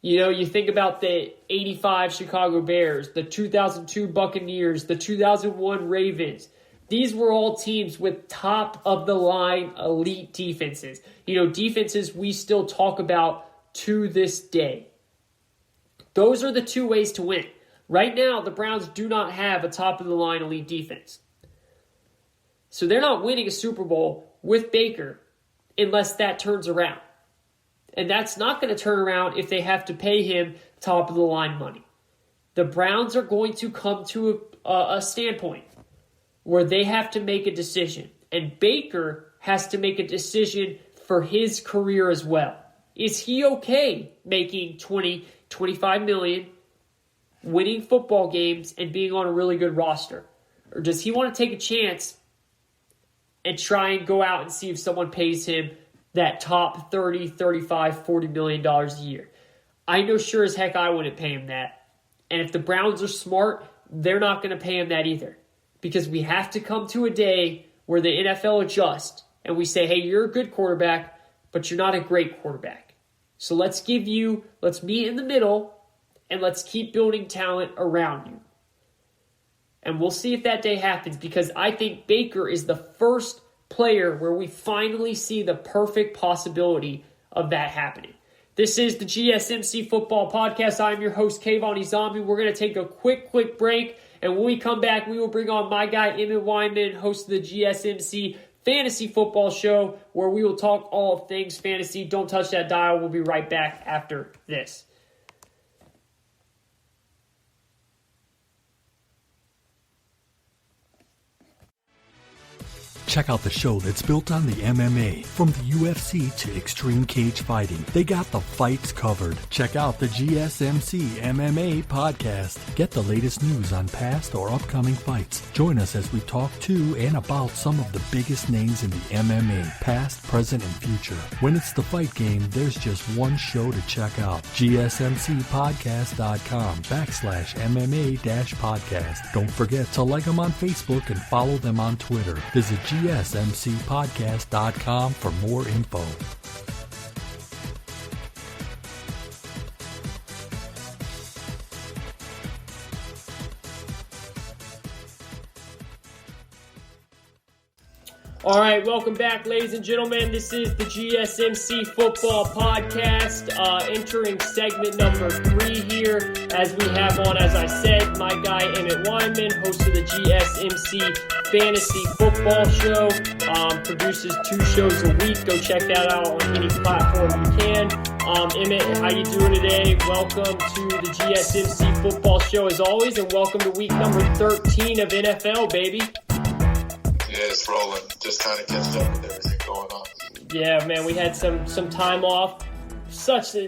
You know, you think about the 85 Chicago Bears, the 2002 Buccaneers, the 2001 Ravens. These were all teams with top-of-the-line elite defenses. You know, defenses we still talk about to this day. Those are the two ways to win. Right now, the Browns do not have a top-of-the-line elite defense. So they're not winning a Super Bowl with Baker unless that turns around. And that's not going to turn around if they have to pay him top-of-the-line money. The Browns are going to come to a standpoint where they have to make a decision. And Baker has to make a decision for his career as well. Is he okay making $20, $25 million, winning football games, and being on a really good roster? Or does he want to take a chance and try and go out and see if someone pays him that top $30, $35, $40 million a year? I know sure as heck I wouldn't pay him that. And if the Browns are smart, they're not going to pay him that either. Because we have to come to a day where the NFL adjusts and we say, hey, you're a good quarterback, but you're not a great quarterback. So let's meet in the middle and let's keep building talent around you. And we'll see if that day happens, because I think Baker is the first player where we finally see the perfect possibility of that happening. This is the GSMC Football Podcast. I'm your host, Kayvon. We're going to take a quick break. And when we come back, we will bring on my guy, Emmet Weinman, host of the GSMC Fantasy Football Show, where we will talk all things fantasy. Don't touch that dial. We'll be right back after this. Check out the show that's built on the MMA. From the UFC to extreme cage fighting, they got the fights covered. Check out the GSMC MMA podcast. Get the latest news on past or upcoming fights. Join us as we talk to and about some of the biggest names in the MMA, past, present, and future. When it's the fight game, there's just one show to check out. GSMCpodcast.com/MMA-podcast. Don't forget to like them on Facebook and follow them on Twitter. Visit GSMCpodcast.com for more info. All right, welcome back, ladies and gentlemen. This is the GSMC Football Podcast, entering segment number 3 here, as we have on, as I said, my guy Emmet Weinman, host of the GSMC Fantasy Football Show. Produces 2 shows a week. Go check that out on any platform you can. Emmet, how you doing today? Welcome to the GSMC Football Show as always, and welcome to week number 13 of NFL, baby. Yeah, it's rolling. Just trying to catch up with everything going on. Yeah, man, we had some time off.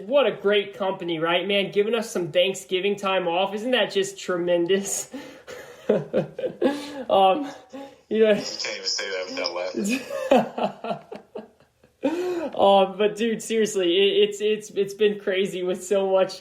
What a great company, right, man? Giving us some Thanksgiving time off. Isn't that just tremendous? You can't even say that without laughing. But dude, seriously, it's been crazy with so much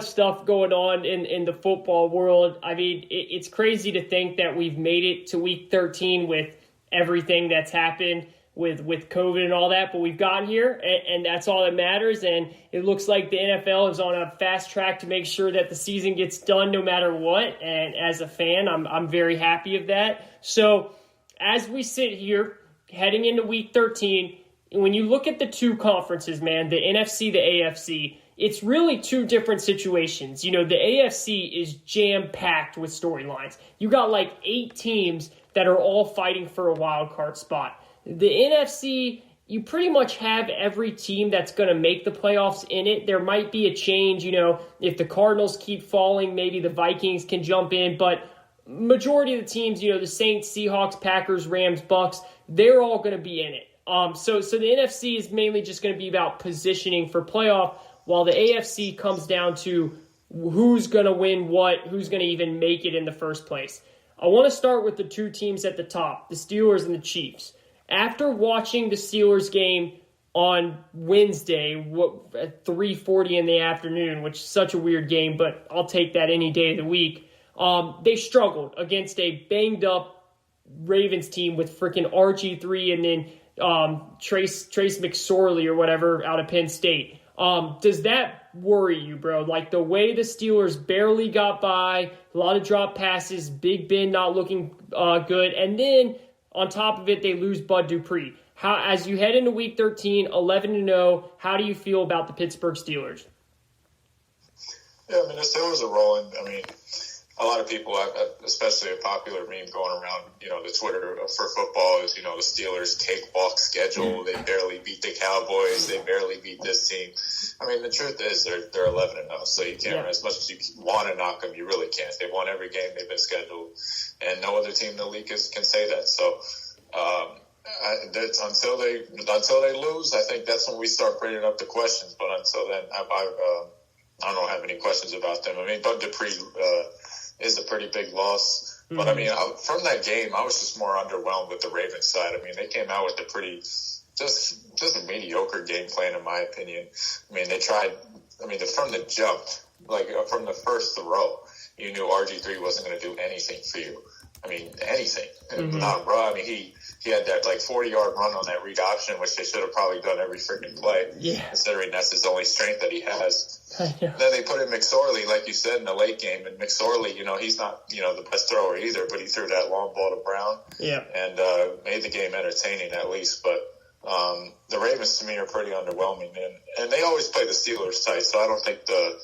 stuff going on in the football world. I mean, it's crazy to think that we've made it to week 13 with everything that's happened with COVID and all that, but we've gotten here, and that's all that matters. And it looks like the NFL is on a fast track to make sure that the season gets done no matter what. And as a fan, I'm very happy of that. So as we sit here heading into week 13, when you look at the 2 conferences, man, the NFC, the AFC, it's really 2 different situations. You know, the AFC is jam-packed with storylines. You got like 8 teams that are all fighting for a wild card spot. The NFC, you pretty much have every team that's going to make the playoffs in it. There might be a change, you know, if the Cardinals keep falling, maybe the Vikings can jump in, but majority of the teams, you know, the Saints, Seahawks, Packers, Rams, Bucks, they're all going to be in it. So the NFC is mainly just going to be about positioning for playoff, while the AFC comes down to who's going to win what, who's going to even make it in the first place. I want to start with the 2 teams at the top, the Steelers and the Chiefs. After watching the Steelers game on Wednesday at 3:40 in the afternoon, which is such a weird game, but I'll take that any day of the week, they struggled against a banged-up Ravens team with freaking RG3 and then Trace McSorley or whatever out of Penn State. Does that worry you, bro? Like the way the Steelers barely got by, a lot of drop passes, Big Ben not looking good, and then on top of it, they lose Bud Dupree. As you head into week 13, 11-0, how do you feel about the Pittsburgh Steelers? Yeah, I mean, the Steelers are rolling. I mean, a lot of people, especially a popular meme going around, you know, the Twitter for football is, you know, the Steelers cakewalk schedule. They barely beat the Cowboys. They barely beat this team. I mean, the truth is they're 11-0, so you can't, as much as you want to knock them, you really can't. They've won every game they've been scheduled, and no other team in the league can say that. So until they lose, I think that's when we start bringing up the questions. But until then, I don't have any questions about them. I mean, Bud Dupree is a pretty big loss. Mm-hmm. But, I mean, from that game, I was just more underwhelmed with the Ravens side. I mean, they came out with a pretty just a mediocre game plan, in my opinion. I mean, they tried – I mean, from the jump, like from the first throw, you knew RG3 wasn't going to do anything for you. I mean, anything. Mm-hmm. Not run. I mean, he had that like 40-yard run on that read option, which they should have probably done every freaking play, considering that's his only strength that he has. Then they put in McSorley, like you said, in the late game. And McSorley, you know, he's not, you know, the best thrower either, but he threw that long ball to Brown and made the game entertaining at least. But the Ravens, to me, are pretty underwhelming. And they always play the Steelers tight, so I don't think the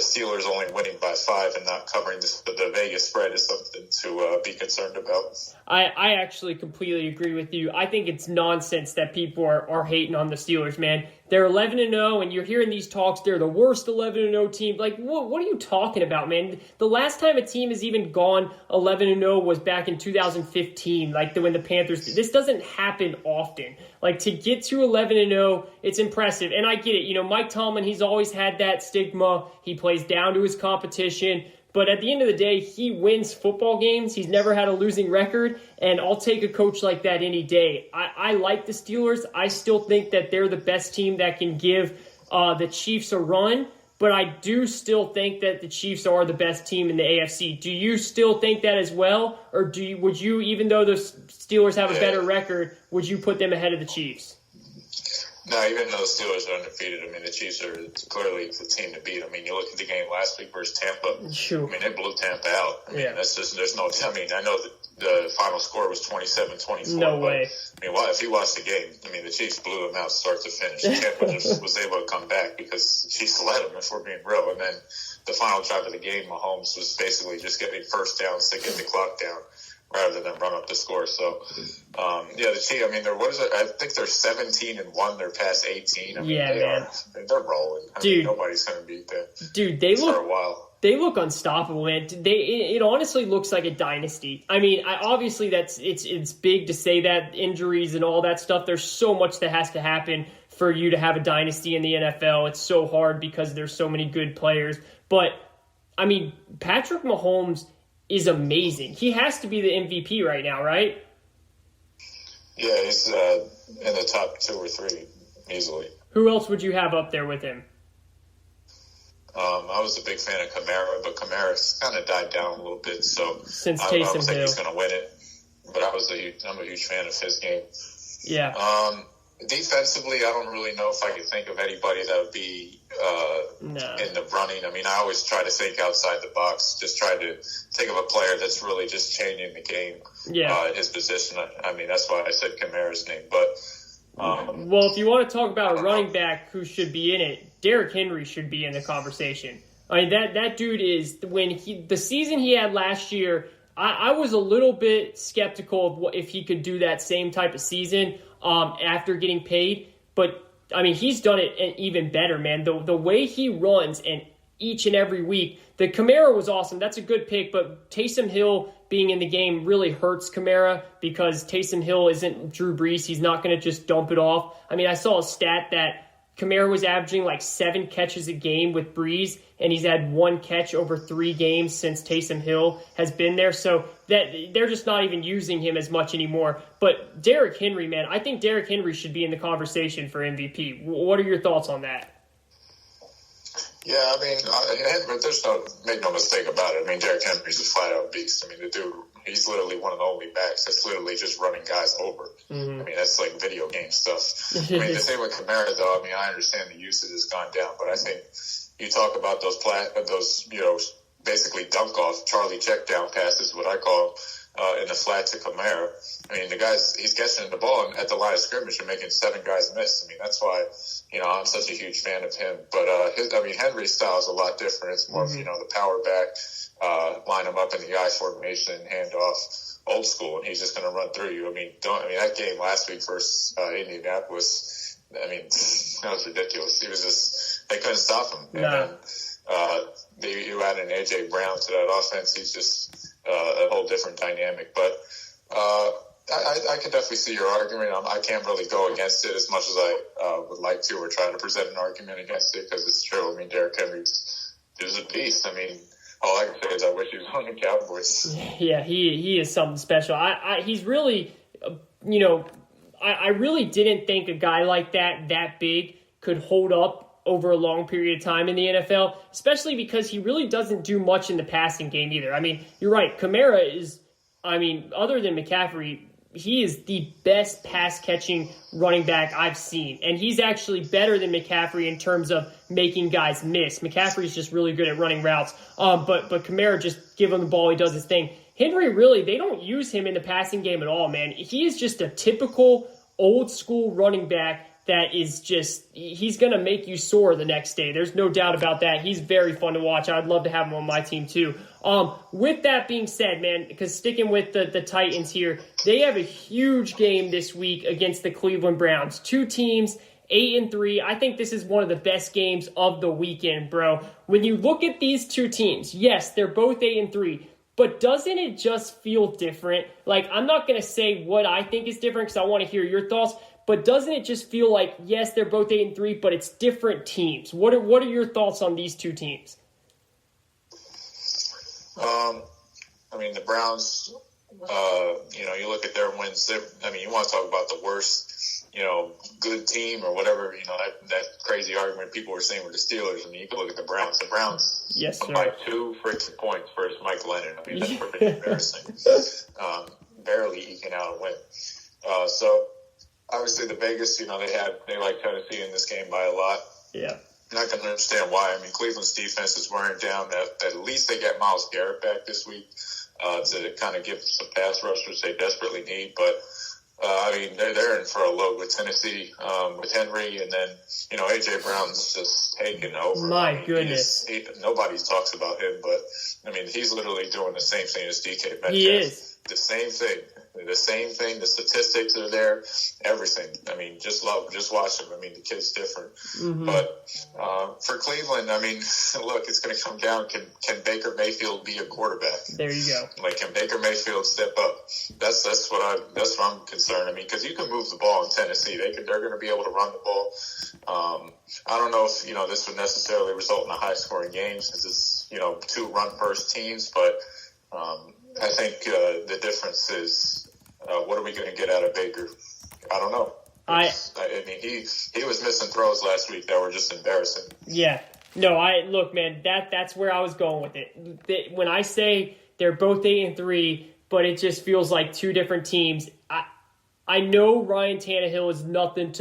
Steelers only winning by 5 and not covering the Vegas spread is something to be concerned about. I actually completely agree with you. I think it's nonsense that people are hating on the Steelers, man. They're 11-0, and you're hearing these talks, they're the worst 11-0 team. Like, what are you talking about, man? The last time a team has even gone 11-0 was back in 2015, like when the Panthers did. This doesn't happen often. Like, to get to 11-0, it's impressive. And I get it. You know, Mike Tomlin, he's always had that stigma. He plays down to his competition. But at the end of the day, he wins football games. He's never had a losing record, and I'll take a coach like that any day. I like the Steelers. I still think that they're the best team that can give the Chiefs a run, but I do still think that the Chiefs are the best team in the AFC. Do you still think that as well, or would you, even though the Steelers have a better record, would you put them ahead of the Chiefs? No, even though the Steelers are undefeated, I mean, the Chiefs are clearly the team to beat. I mean, you look at the game last week versus Tampa. Sure. I mean, they blew Tampa out. I mean, that's just, there's no, I mean, I know that the final score was 27-24. No way. I mean, if you watch the game, I mean, the Chiefs blew them out start to finish. Tampa just was able to come back because the Chiefs led them, if we're being real. And then the final drive of the game, Mahomes was basically just getting first downs to get the clock down. rather than run up the score. So, the Chiefs, I mean, I think they're 17-1. They're past 18. I mean, they're rolling. Dude, nobody's going to beat them. Dude, for a while. They look unstoppable, man. It honestly looks like a dynasty. I mean, obviously it's big to say that, injuries and all that stuff. There's so much that has to happen for you to have a dynasty in the NFL. It's so hard because there's so many good players. But, I mean, Patrick Mahomes is amazing. He has to be the MVP right now, right? Yeah, he's in the top 2 or 3 easily. Who else would you have up there with him? I was a big fan of Kamara, but Kamara's kind of died down a little bit. So since I Taysom don't think Hill, he's going to win it. But I'm a huge fan of his game. Yeah. Defensively, I don't really know if I could think of anybody that would be in the running. I mean, I always try to think outside the box. Just try to think of a player that's really just changing the game. Yeah. His position. I mean, that's why I said Kamara's name. But well, if you want to talk about a running back who should be in it, Derrick Henry should be in the conversation. I mean, that dude is, the season he had last year, I was a little bit skeptical of if he could do that same type of season after getting paid. But, I mean, he's done it even better, man. The way he runs and each and every week, the Kamara was awesome. That's a good pick, but Taysom Hill being in the game really hurts Kamara because Taysom Hill isn't Drew Brees. He's not going to just dump it off. I mean, I saw a stat that Kamara was averaging like 7 catches a game with Brees, and he's had 1 catch over 3 games since Taysom Hill has been there. So that they're just not even using him as much anymore. But Derrick Henry, man, I think Derrick Henry should be in the conversation for MVP. What are your thoughts on that? Yeah, I mean, make no mistake about it. I mean, Derrick Henry's a flat-out beast. I mean, the dude, he's literally one of the only backs that's literally just running guys over. Mm-hmm. I mean, that's like video game stuff. I mean, the thing with Kamara, though, I mean, I understand the usage has gone down, but I think you talk about those basically dunk-off, Charlie check-down passes, what I call in the flat to Kamara. I mean, he's catching the ball at the line of scrimmage and making 7 guys miss. I mean, that's why, I'm such a huge fan of him. But, Henry's style is a lot different. It's more of, the power back, line him up in the I formation, hand off, old school, and he's just going to run through you. I mean, that game last week versus Indianapolis, I mean, that was ridiculous. They couldn't stop him. No. And then, you add an A.J. Brown to that offense, he's just a whole different dynamic. But I can definitely see your argument. I can't really go against it as much as I would like to, or try to present an argument against it, because it's true. I mean, Derrick Henry's a beast. I mean, all I can say is I wish he was on the Cowboys. Yeah, he is something special. He's really, I really didn't think a guy like that big could hold up over a long period of time in the NFL, especially because he really doesn't do much in the passing game either. I mean, you're right. Kamara is, other than McCaffrey, he is the best pass-catching running back I've seen. And he's actually better than McCaffrey in terms of making guys miss. McCaffrey's just really good at running routes. But Kamara, just give him the ball, he does his thing. Henry, really, they don't use him in the passing game at all, man. He is just a typical old-school running back that is just, he's going to make you soar the next day. There's no doubt about that. He's very fun to watch. I'd love to have him on my team too. With that being said, man, because sticking with the Titans here, they have a huge game this week against the Cleveland Browns. 2 teams, 8-3. I think this is one of the best games of the weekend, bro. When you look at these 2 teams, yes, they're both 8-3. But doesn't it just feel different? Like, I'm not going to say what I think is different because I want to hear your thoughts. But doesn't it just feel like, yes, they're both 8-3, but it's different teams? What are your thoughts on these 2 teams? The Browns, you look at their wins. You want to talk about the worst, good team or whatever, that crazy argument people were saying with the Steelers. You can look at the Browns. The Browns, yes, sir, by 2 freaking points versus Mike Lennon. That's pretty embarrassing. Barely eking out a win. Obviously, the Vegas, they like Tennessee in this game by a lot. Yeah. And I can understand why. Cleveland's defense is wearing down. At least they get Myles Garrett back this week to kind of give some pass rushers they desperately need. But, they're in for a load with Tennessee, with Henry, and then, A.J. Brown's just taking over. My goodness. Nobody talks about him, but, he's literally doing the same thing as DK Metcalf. He is. the same thing. The same thing. The statistics are there. Everything. I mean, just watch him. I mean, the kid's different. Mm-hmm. But for Cleveland, I mean, look, it's going to come down. Can Baker Mayfield be a quarterback? There you go. Like, can Baker Mayfield step up? That's what I'm concerned. I mean, because you can move the ball in Tennessee. They're going to be able to run the ball. I don't know if this would necessarily result in a high scoring game since it's 2 run first teams, but I think the difference is what are we going to get out of Baker? I don't know. I mean, he was missing throws last week that were just embarrassing. Yeah. No, look, man, that's where I was going with it. When I say they're both 8-3, but it just feels like 2 different teams. I know Ryan Tannehill is nothing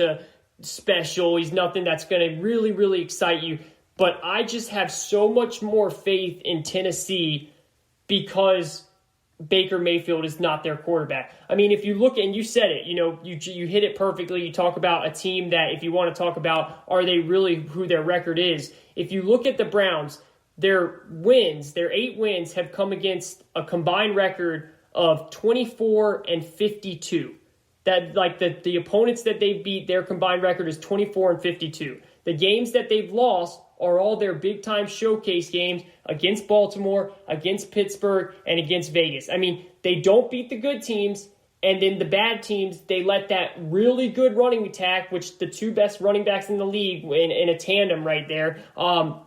special. He's nothing that's going to really, really excite you. But I just have so much more faith in Tennessee because Baker Mayfield is not their quarterback. I mean, if you look, and you said it, you hit it perfectly. You talk about a team that, if you want to talk about, are they really who their record is? If you look at the Browns, their 8 wins have come against a combined record of 24-52. That, like, the opponents that they beat, their combined record is 24-52. The games that they've lost are all their big-time showcase games against Baltimore, against Pittsburgh, and against Vegas. I mean, they don't beat the good teams, and then the bad teams, they let that really good running attack, which the 2 best running backs in the league in a tandem right there,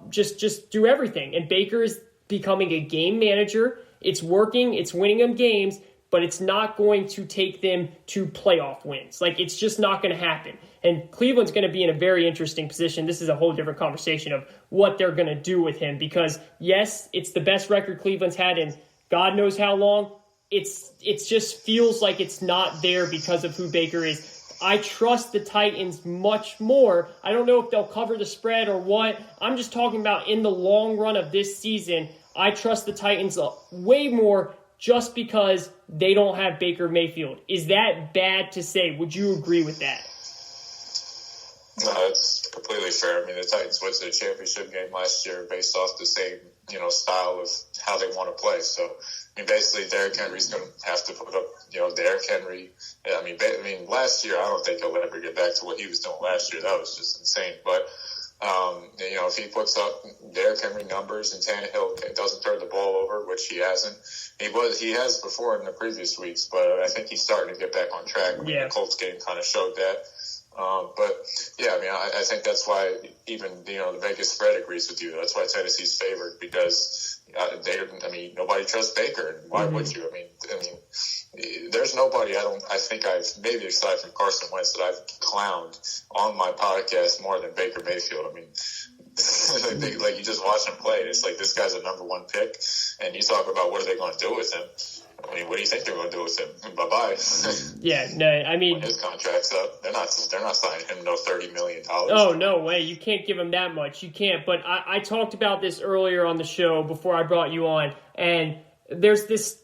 just do everything. And Baker is becoming a game manager. It's working. It's winning them games, but it's not going to take them to playoff wins. Like, it's just not going to happen. And Cleveland's going to be in a very interesting position. This is a whole different conversation of what they're going to do with him because, yes, it's the best record Cleveland's had in God knows how long. It just feels like it's not there because of who Baker is. I trust the Titans much more. I don't know if they'll cover the spread or what. I'm just talking about in the long run of this season. I trust the Titans way more just because they don't have Baker Mayfield. Is that bad to say? Would you agree with that? No, it's completely fair. I mean, the Titans went to the championship game last year based off the same, style of how they want to play. So, I mean, basically, Derrick Henry's going to have to put up, Derrick Henry. I mean, last year, I don't think he'll ever get back to what he was doing last year. That was just insane. But, if he puts up Derrick Henry numbers and Tannehill doesn't turn the ball over, which he hasn't, he has before in the previous weeks, but I think he's starting to get back on track. I mean, the Colts game kind of showed that. But yeah, I mean, I think that's why even, the Vegas spread agrees with you. That's why Tennessee's favored because nobody trusts Baker. And why would you? I mean, there's nobody I think I've maybe aside from Carson Wentz that I've clowned on my podcast more than Baker Mayfield. I mean, like you just watch him play. It's like this guy's a number 1 pick and you talk about what are they going to do with him. I mean, what do you think they're going to do with him? Bye-bye. Yeah, no, I mean... When his contract's up, they're not signing him no $30 million. Oh, no way. You can't give him that much. You can't. But I talked about this earlier on the show before I brought you on, and there's this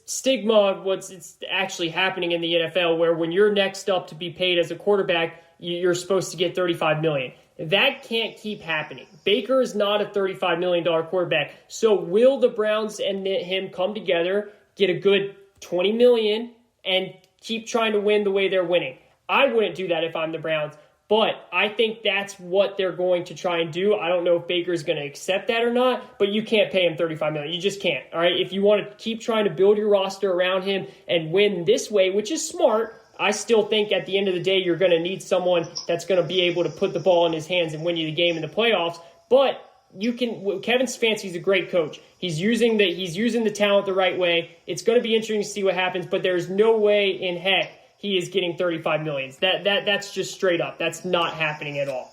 stigma of it's actually happening in the NFL where when you're next up to be paid as a quarterback, you're supposed to get $35 million. That can't keep happening. Baker is not a $35 million quarterback. So will the Browns and him come together, get a good $20 million, and keep trying to win the way they're winning? I wouldn't do that if I'm the Browns, but I think that's what they're going to try and do. I don't know if Baker's going to accept that or not, but you can't pay him $35 million. You just can't, all right? If you want to keep trying to build your roster around him and win this way, which is smart, I still think at the end of the day you're going to need someone that's going to be able to put the ball in his hands and win you the game in the playoffs, but Kevin Stefanski's a great coach. He's using the talent the right way. It's going to be interesting to see what happens, but there's no way in heck he is getting $35 million. That's just straight up. That's not happening at all.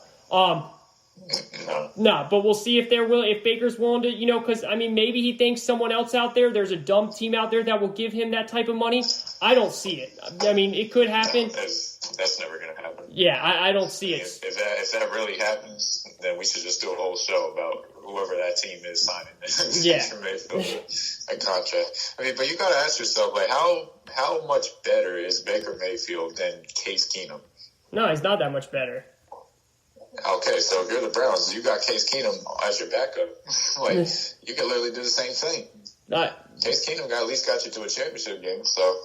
No, but we'll see if Baker's willing to, because I mean maybe he thinks someone else out there's a dumb team out there that will give him that type of money. I don't see it. I mean, it could happen. That's never going to happen. Yeah, I don't see it. If that really happens, then we should just do a whole show about whoever that team is signing a contract. I mean, but you got to ask yourself, like, how much better is Baker Mayfield than Case Keenum? No, he's not that much better. Okay, so if you're the Browns, you got Case Keenum as your backup. Like, you can literally do the same thing. Case Keenum at least got you to a championship game, so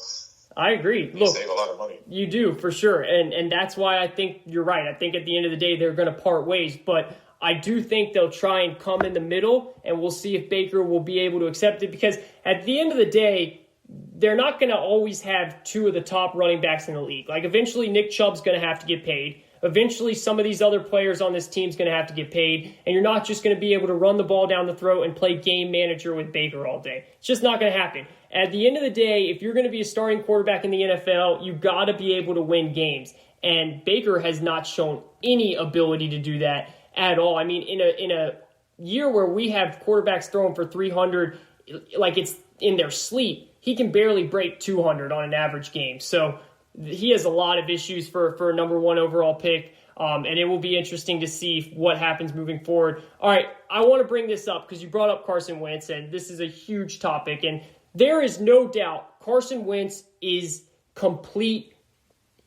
I agree. You save a lot of money. You do, for sure. And that's why I think you're right. I think at the end of the day, they're going to part ways. But I do think they'll try and come in the middle, and we'll see if Baker will be able to accept it. Because at the end of the day, they're not going to always have two of the top running backs in the league. Like, eventually Nick Chubb's going to have to get paid. Eventually some of these other players on this team's going to have to get paid. And you're not just going to be able to run the ball down the throat and play game manager with Baker all day. It's just not going to happen. At the end of the day, if you're going to be a starting quarterback in the NFL, you got to be able to win games. And Baker has not shown any ability to do that at all. I mean, in a year where we have quarterbacks throwing for 300, like it's in their sleep, he can barely break 200 on an average game. So he has a lot of issues for a number one overall pick. And it will be interesting to see what happens moving forward. All right, I want to bring this up because you brought up Carson Wentz, and this is a huge topic. And there is no doubt Carson Wentz is complete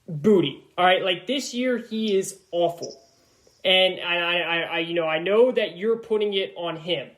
booty. All right, like this year he is awful. And I know that you're putting it on him.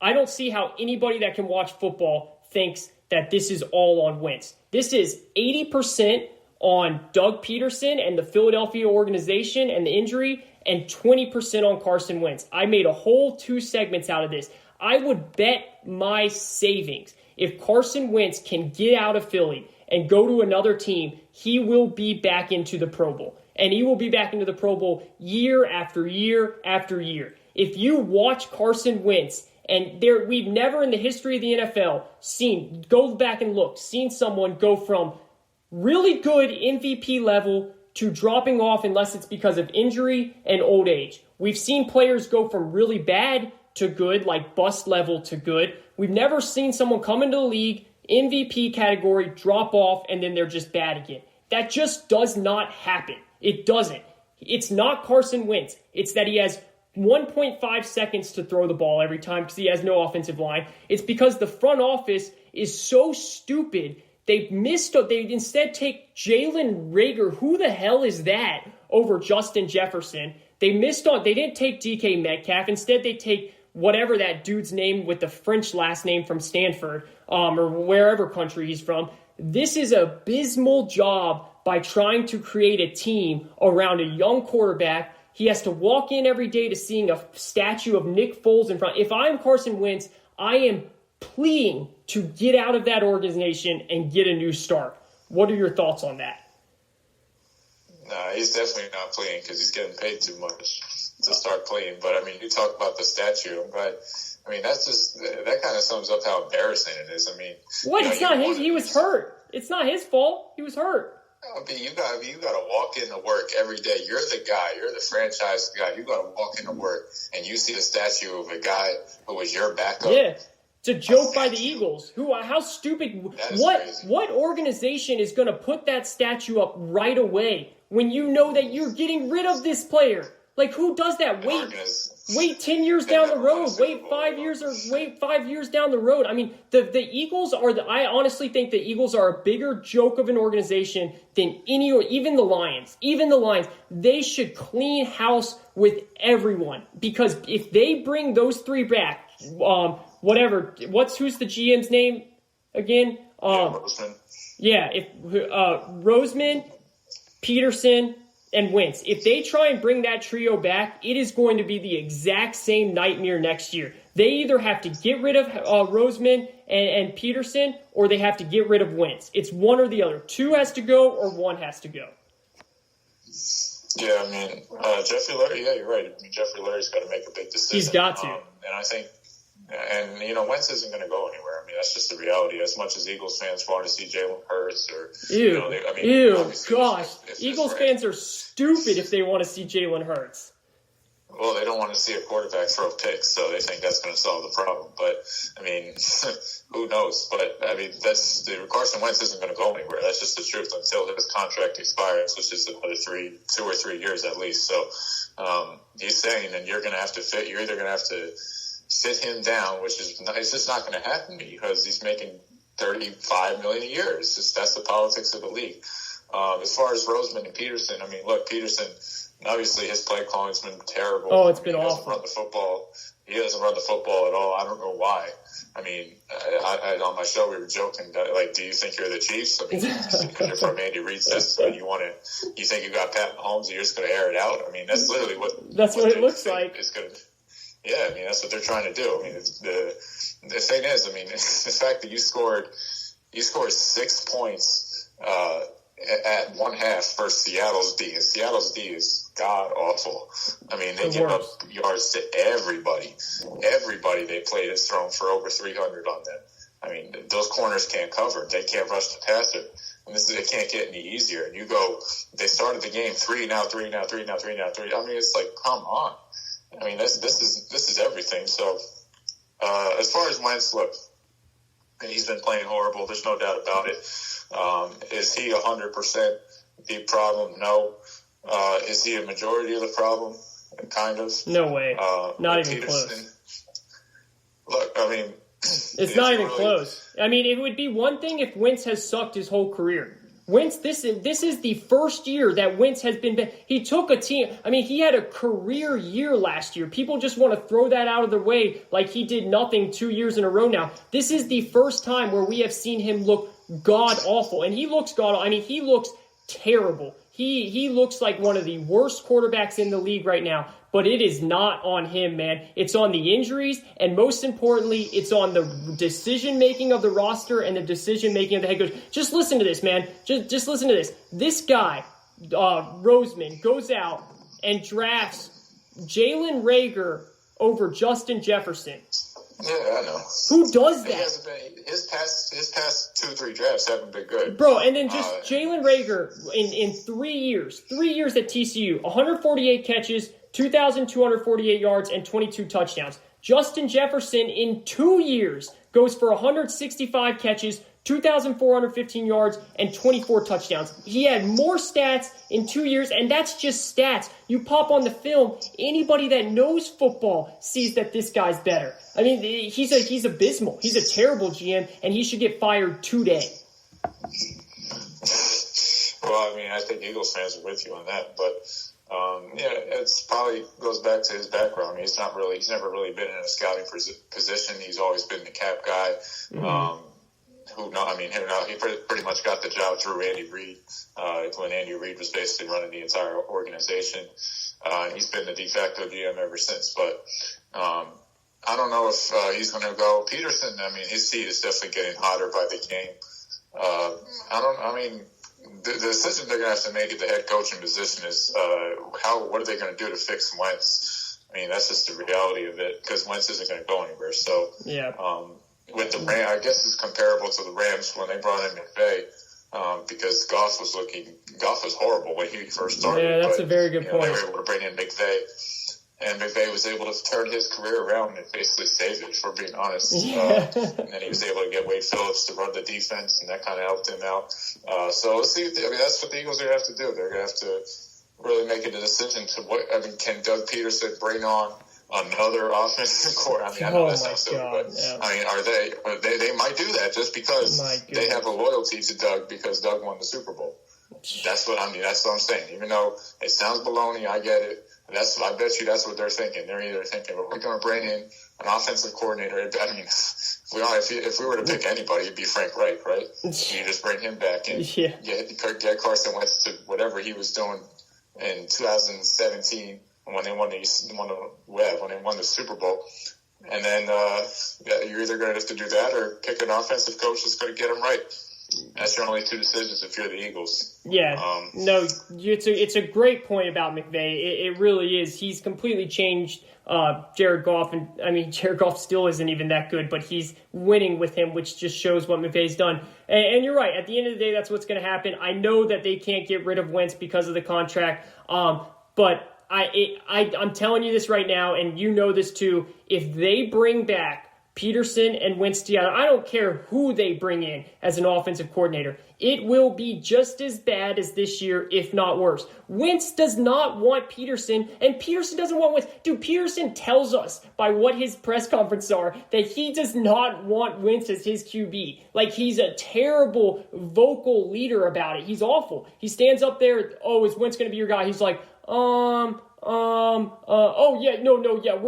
I don't see how anybody that can watch football thinks that this is all on Wentz. This is 80% on Doug Peterson and the Philadelphia organization and the injury, and 20% on Carson Wentz. I made a whole 2 segments out of this. I would bet my savings if Carson Wentz can get out of Philly and go to another team, he will be back into the Pro Bowl. And he will be back into the Pro Bowl year after year after year. If you watch Carson Wentz, and we've never in the history of the NFL seen someone go from really good MVP level to dropping off unless it's because of injury and old age. We've seen players go from really bad to good, like bust level to good. We've never seen someone come into the league, MVP category, drop off, and then they're just bad again. That just does not happen. It doesn't. It's not Carson Wentz. It's that he has 1.5 seconds to throw the ball every time because he has no offensive line. It's because the front office is so stupid. They instead take Jalen Reagor. Who the hell is that? Over Justin Jefferson. They didn't take DK Metcalf. Instead, they take whatever that dude's name with the French last name from Stanford, or wherever country he's from. This is an abysmal job by trying to create a team around a young quarterback. He has to walk in every day to seeing a statue of Nick Foles in front. If I'm Carson Wentz, I am pleading to get out of that organization and get a new start. What are your thoughts on that? Nah, he's definitely not playing because he's getting paid too much to start playing. But, I mean, you talk about the statue. That kind of sums up how embarrassing it is. I mean, what? It's not his. He was hurt. It's not his fault. He was hurt. You got to walk into work every day. You're the guy. You're the franchise guy. You got to walk into work and you see a statue of a guy who was your backup. Yeah. It's a joke by the Eagles. How stupid. What organization is going to put that statue up right away when you know that you're getting rid of this player? Like, who does that? Wait 10 years down the road. Wait 5 years down the road. I mean, the Eagles I honestly think the Eagles are a bigger joke of an organization than even the Lions. Even the Lions. They should clean house with everyone. Because if they bring those 3 back, who's the GM's name again? Roseman. Yeah, Roseman, Peterson, and Wentz. If they try and bring that trio back, it is going to be the exact same nightmare next year. They either have to get rid of Roseman and Peterson, or they have to get rid of Wentz. It's one or the other. 2 has to go, or 1 has to go. Yeah, I mean, Jeffrey Lurie, yeah, you're right. I mean, Jeffrey Lurie's got to make a big decision. He's got to. And I think, Wentz isn't going to go anywhere. I mean, that's just the reality. As much as Eagles fans want to see Jalen Hurts Eagles fans are stupid if they want to see Jalen Hurts. Well, they don't want to see a quarterback throw picks, so they think that's going to solve the problem. But, I mean, who knows? But, I mean, Carson Wentz isn't going to go anywhere. That's just the truth until his contract expires, which is another 2 or 3 years at least. So he's saying, and you're going to have to fit. You're either going to have to sit him down, which is it's just not going to happen because he's making $35 million a year. That's the politics of the league. As far as Roseman and Peterson, I mean, look, Peterson, obviously his play calling's been terrible. Oh, it's been awful. He doesn't run the football at all. I don't know why. I mean, I on my show we were joking that, like, do you think you're the Chiefs? I mean, because you're from Andy Reid's system, and you think you got Pat Mahomes, and you're just going to air it out. I mean, that's literally what it looks like. Yeah, I mean, that's what they're trying to do. I mean, the thing is, I mean, the fact that you scored 6 points at one half versus Seattle's D, and Seattle's D is god awful. I mean, they give up yards to everybody. Everybody they played has thrown for over 300 on them. I mean, those corners can't cover. They can't rush the passer. And it can't get any easier. And they started the game 3 now. I mean, it's like, come on. I mean, this is everything. So, as far as Wentz, look, he's been playing horrible. There's no doubt about it. Is he 100% the problem? No. Is he a majority of the problem? Kind of. No way. Not even Peterson, close. Look, I mean, it's not even close. I mean, it would be one thing if Wentz has sucked his whole career. Wentz, this is the first year that Wentz has been. He took a team. I mean, he had a career year last year. People just want to throw that out of their way like he did nothing 2 years in a row now. This is the first time where we have seen him look god awful, and he looks god. I mean, he looks terrible. He looks like one of the worst quarterbacks in the league right now. But it is not on him, man. It's on the injuries, and most importantly, it's on the decision-making of the roster and the decision-making of the head coach. Just listen to this, man. Just listen to this. This guy, Roseman, goes out and drafts Jalen Reagor over Justin Jefferson. Yeah, I know. Who does that? His past 2-3 drafts haven't been good. Bro, and then just Jalen Reagor in 3 years at TCU, 148 catches, 2,248 yards, and 22 touchdowns. Justin Jefferson in 2 years goes for 165 catches, 2,415 yards, and 24 touchdowns. He had more stats in 2 years, and that's just stats. You pop on the film, anybody that knows football sees that this guy's better. I mean, he's abysmal. He's a terrible GM, and he should get fired today. Well, I mean, I think Eagles fans are with you on that, but yeah, it's probably goes back to his background. I mean, he's never really been in a scouting position. He's always been the cap guy. Mm-hmm. He pretty much got the job through Andy Reid when Andy Reid was basically running the entire organization. He's been the de facto GM ever since. But I don't know if he's going to go. Peterson, I mean, his seat is definitely getting hotter by the game. The decision they're going to have to make at the head coaching position is what are they going to do to fix Wentz? I mean, that's just the reality of it because Wentz isn't going to go anywhere. So, yeah. With the Rams, I guess it's comparable to the Rams when they brought in McVay because Goff was horrible when he first started. Yeah, that's a very good point. They were able to bring in McVay, and McVay was able to turn his career around and basically save it, for being honest. Yeah. And then he was able to get Wade Phillips to run the defense, and that kind of helped him out. So let's see. That's what the Eagles are going to have to do. They're going to have to really make a decision can Doug Peterson bring on another offensive core? I mean, I know that sounds silly, but yeah. I mean, they might do that just because they have a loyalty to Doug because Doug won the Super Bowl. That's what I'm saying. Even though it sounds baloney, I get it. I bet you that's what they're thinking. They're either thinking, well, we're going to bring in an offensive coordinator. I mean, if we were to pick anybody, it'd be Frank Reich, right? You just bring him back and get Carson Wentz to whatever he was doing in 2017 when they won the Super Bowl. And then you're either going to have to do that or pick an offensive coach that's going to get him right. That's your only two decisions if you're the Eagles. Yeah, it's a great point about McVay. It really is. He's completely changed Jared Goff, and I mean Jared Goff still isn't even that good, but he's winning with him, which just shows what McVay's done. And you're right. At the end of the day, that's what's going to happen. I know that they can't get rid of Wentz because of the contract, but I'm telling you this right now, and you know this too. If they bring back Peterson and Wentz together, I don't care who they bring in as an offensive coordinator, it will be just as bad as this year, if not worse. Wentz does not want Peterson, and Peterson doesn't want Wentz. Dude, Peterson tells us by what his press conferences are that he does not want Wentz as his QB. Like, he's a terrible vocal leader about it. He's awful. He stands up there, oh, is Wentz going to be your guy? He's like, we're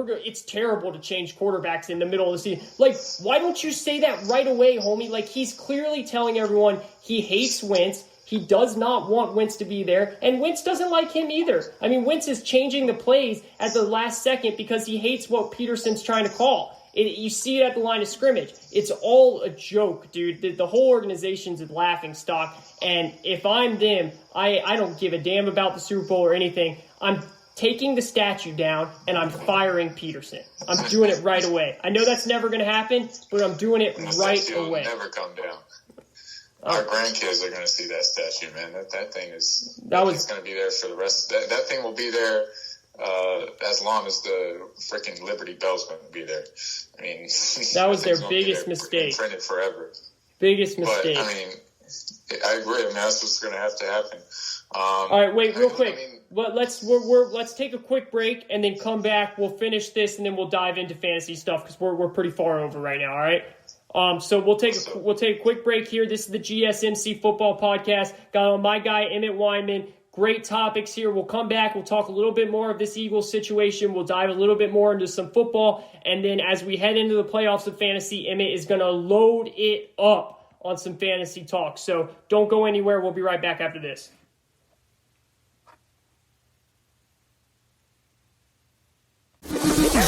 good. It's terrible to change quarterbacks in the middle of the season. Like, why don't you say that right away, homie? Like, he's clearly telling everyone he hates Wentz. He does not want Wentz to be there, and Wentz doesn't like him either. I mean, Wentz is changing the plays at the last second because he hates what Peterson's trying to call. You see it at the line of scrimmage. It's all a joke, dude. The whole organization's a laughing stock, and if I'm them, I don't give a damn about the Super Bowl or anything. I'm taking the statue down, and I'm firing Peterson. I'm doing it right away. I know that's never going to happen, but I'm doing it right away. Will never come down. Our grandkids are going to see that statue, man. That thing is going to be there for the rest. That thing will be there as long as the freaking Liberty Bell's going to be there. I mean, that was their biggest mistake. Printed forever. Biggest mistake. But, I mean, I agree. I mean, that's what's going to have to happen. All right, wait, real quick. Let's take a quick break and then come back. We'll finish this and then we'll dive into fantasy stuff because we're pretty far over right now. All right. So we'll take a quick break here. This is the GSMC Football Podcast. Got on my guy Emmet Weinman. Great topics here. We'll come back. We'll talk a little bit more of this Eagles situation. We'll dive a little bit more into some football, and then as we head into the playoffs of fantasy, Emmet is going to load it up on some fantasy talk. So don't go anywhere. We'll be right back after this.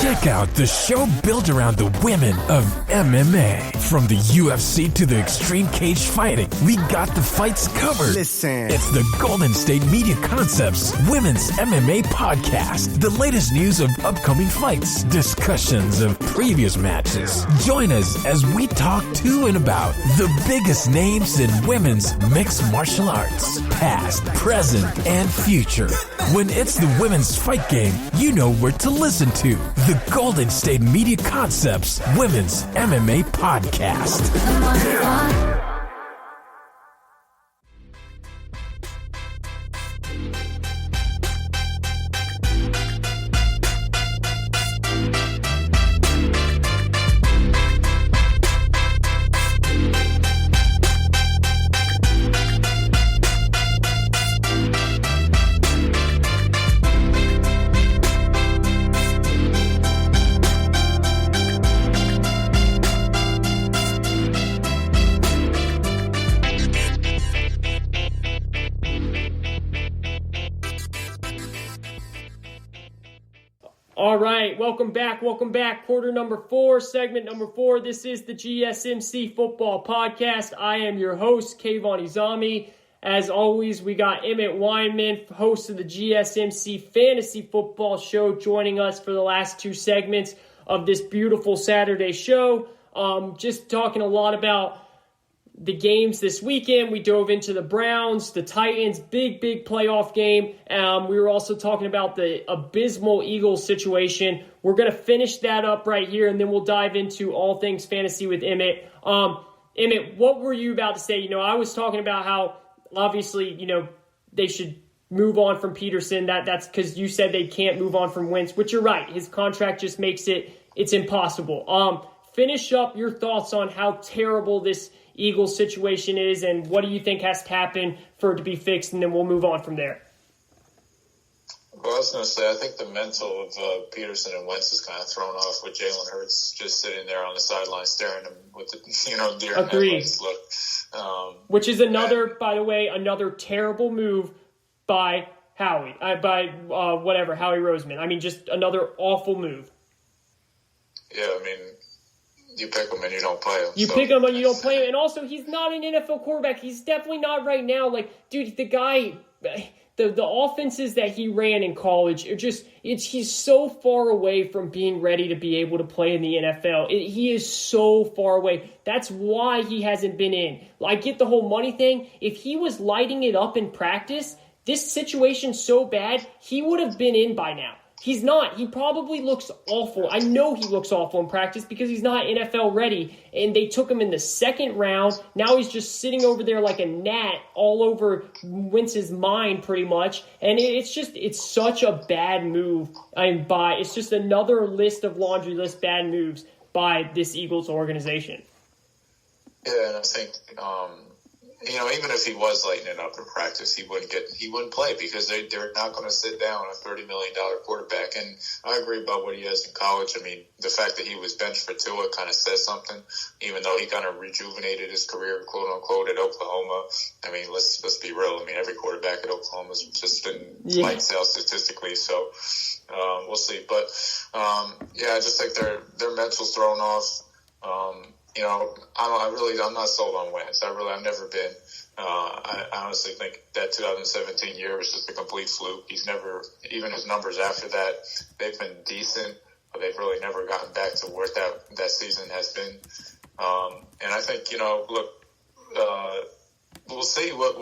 Check out the show built around the women of MMA. From the UFC to the extreme cage fighting, we got the fights covered. Listen. It's the Golden State Media Concepts Women's MMA Podcast. The latest news of upcoming fights, discussions of previous matches. Join us as we talk to and about the biggest names in women's mixed martial arts, past, present, and future. When it's the women's fight game, you know where to listen to. The Golden State Media Concepts Women's MMA Podcast. All right, welcome back. Quarter number 4, segment number 4. This is the GSMC Football Podcast. I am your host, Kayvon Izami. As always, we got Emmet Weinman, host of the GSMC Fantasy Football Show, joining us for the last 2 segments of this beautiful Saturday show. Just talking a lot about the games this weekend. We dove into the Browns, the Titans, big playoff game. We were also talking about the abysmal Eagles situation. We're going to finish that up right here, and then we'll dive into all things fantasy with Emmet. Emmet, what were you about to say? I was talking about how, obviously, they should move on from Peterson. That's because you said they can't move on from Wentz, which you're right. His contract just makes it's impossible. Finish up your thoughts on how terrible this Eagles situation is, and what do you think has to happen for it to be fixed, and then we'll move on from there. Well, I was going to say, I think the mental of Peterson and Wentz is kind of thrown off with Jalen Hurts just sitting there on the sideline staring at him with the deer in headlights look. Which is by the way, another terrible move by Howie, Howie Roseman. I mean, just another awful move. Yeah, I mean, you pick him and you don't play him. Pick him and you don't play him. And also, he's not an NFL quarterback. He's definitely not right now. Like, dude, the guy, the offenses that he ran in college are he's so far away from being ready to be able to play in the NFL. He is so far away. That's why he hasn't been in. I get the whole money thing. If he was lighting it up in practice, this situation's so bad, he would have been in by now. He's not. He probably looks awful. I know he looks awful in practice because he's not NFL ready. And they took him in the second round. Now he's just sitting over there like a gnat all over Wentz's mind pretty much. And it's such a bad move. It's just another list of laundry list bad moves by this Eagles organization. Yeah, and I think, even if he was lighting it up in practice, he wouldn't play because they're not going to sit down a $30 million quarterback. And I agree about what he has in college. I mean, the fact that he was benched for Tua kind of says something, even though he kind of rejuvenated his career, quote unquote, at Oklahoma. I mean, let's be real. I mean, every quarterback at Oklahoma has just been lights out statistically. So we'll see. But I just think their mental's thrown off. I'm not sold on Wentz. I've never been. I honestly think that 2017 year was just a complete fluke. He's never, even his numbers after that, they've been decent, but they've really never gotten back to where that season has been. And I think, we'll see what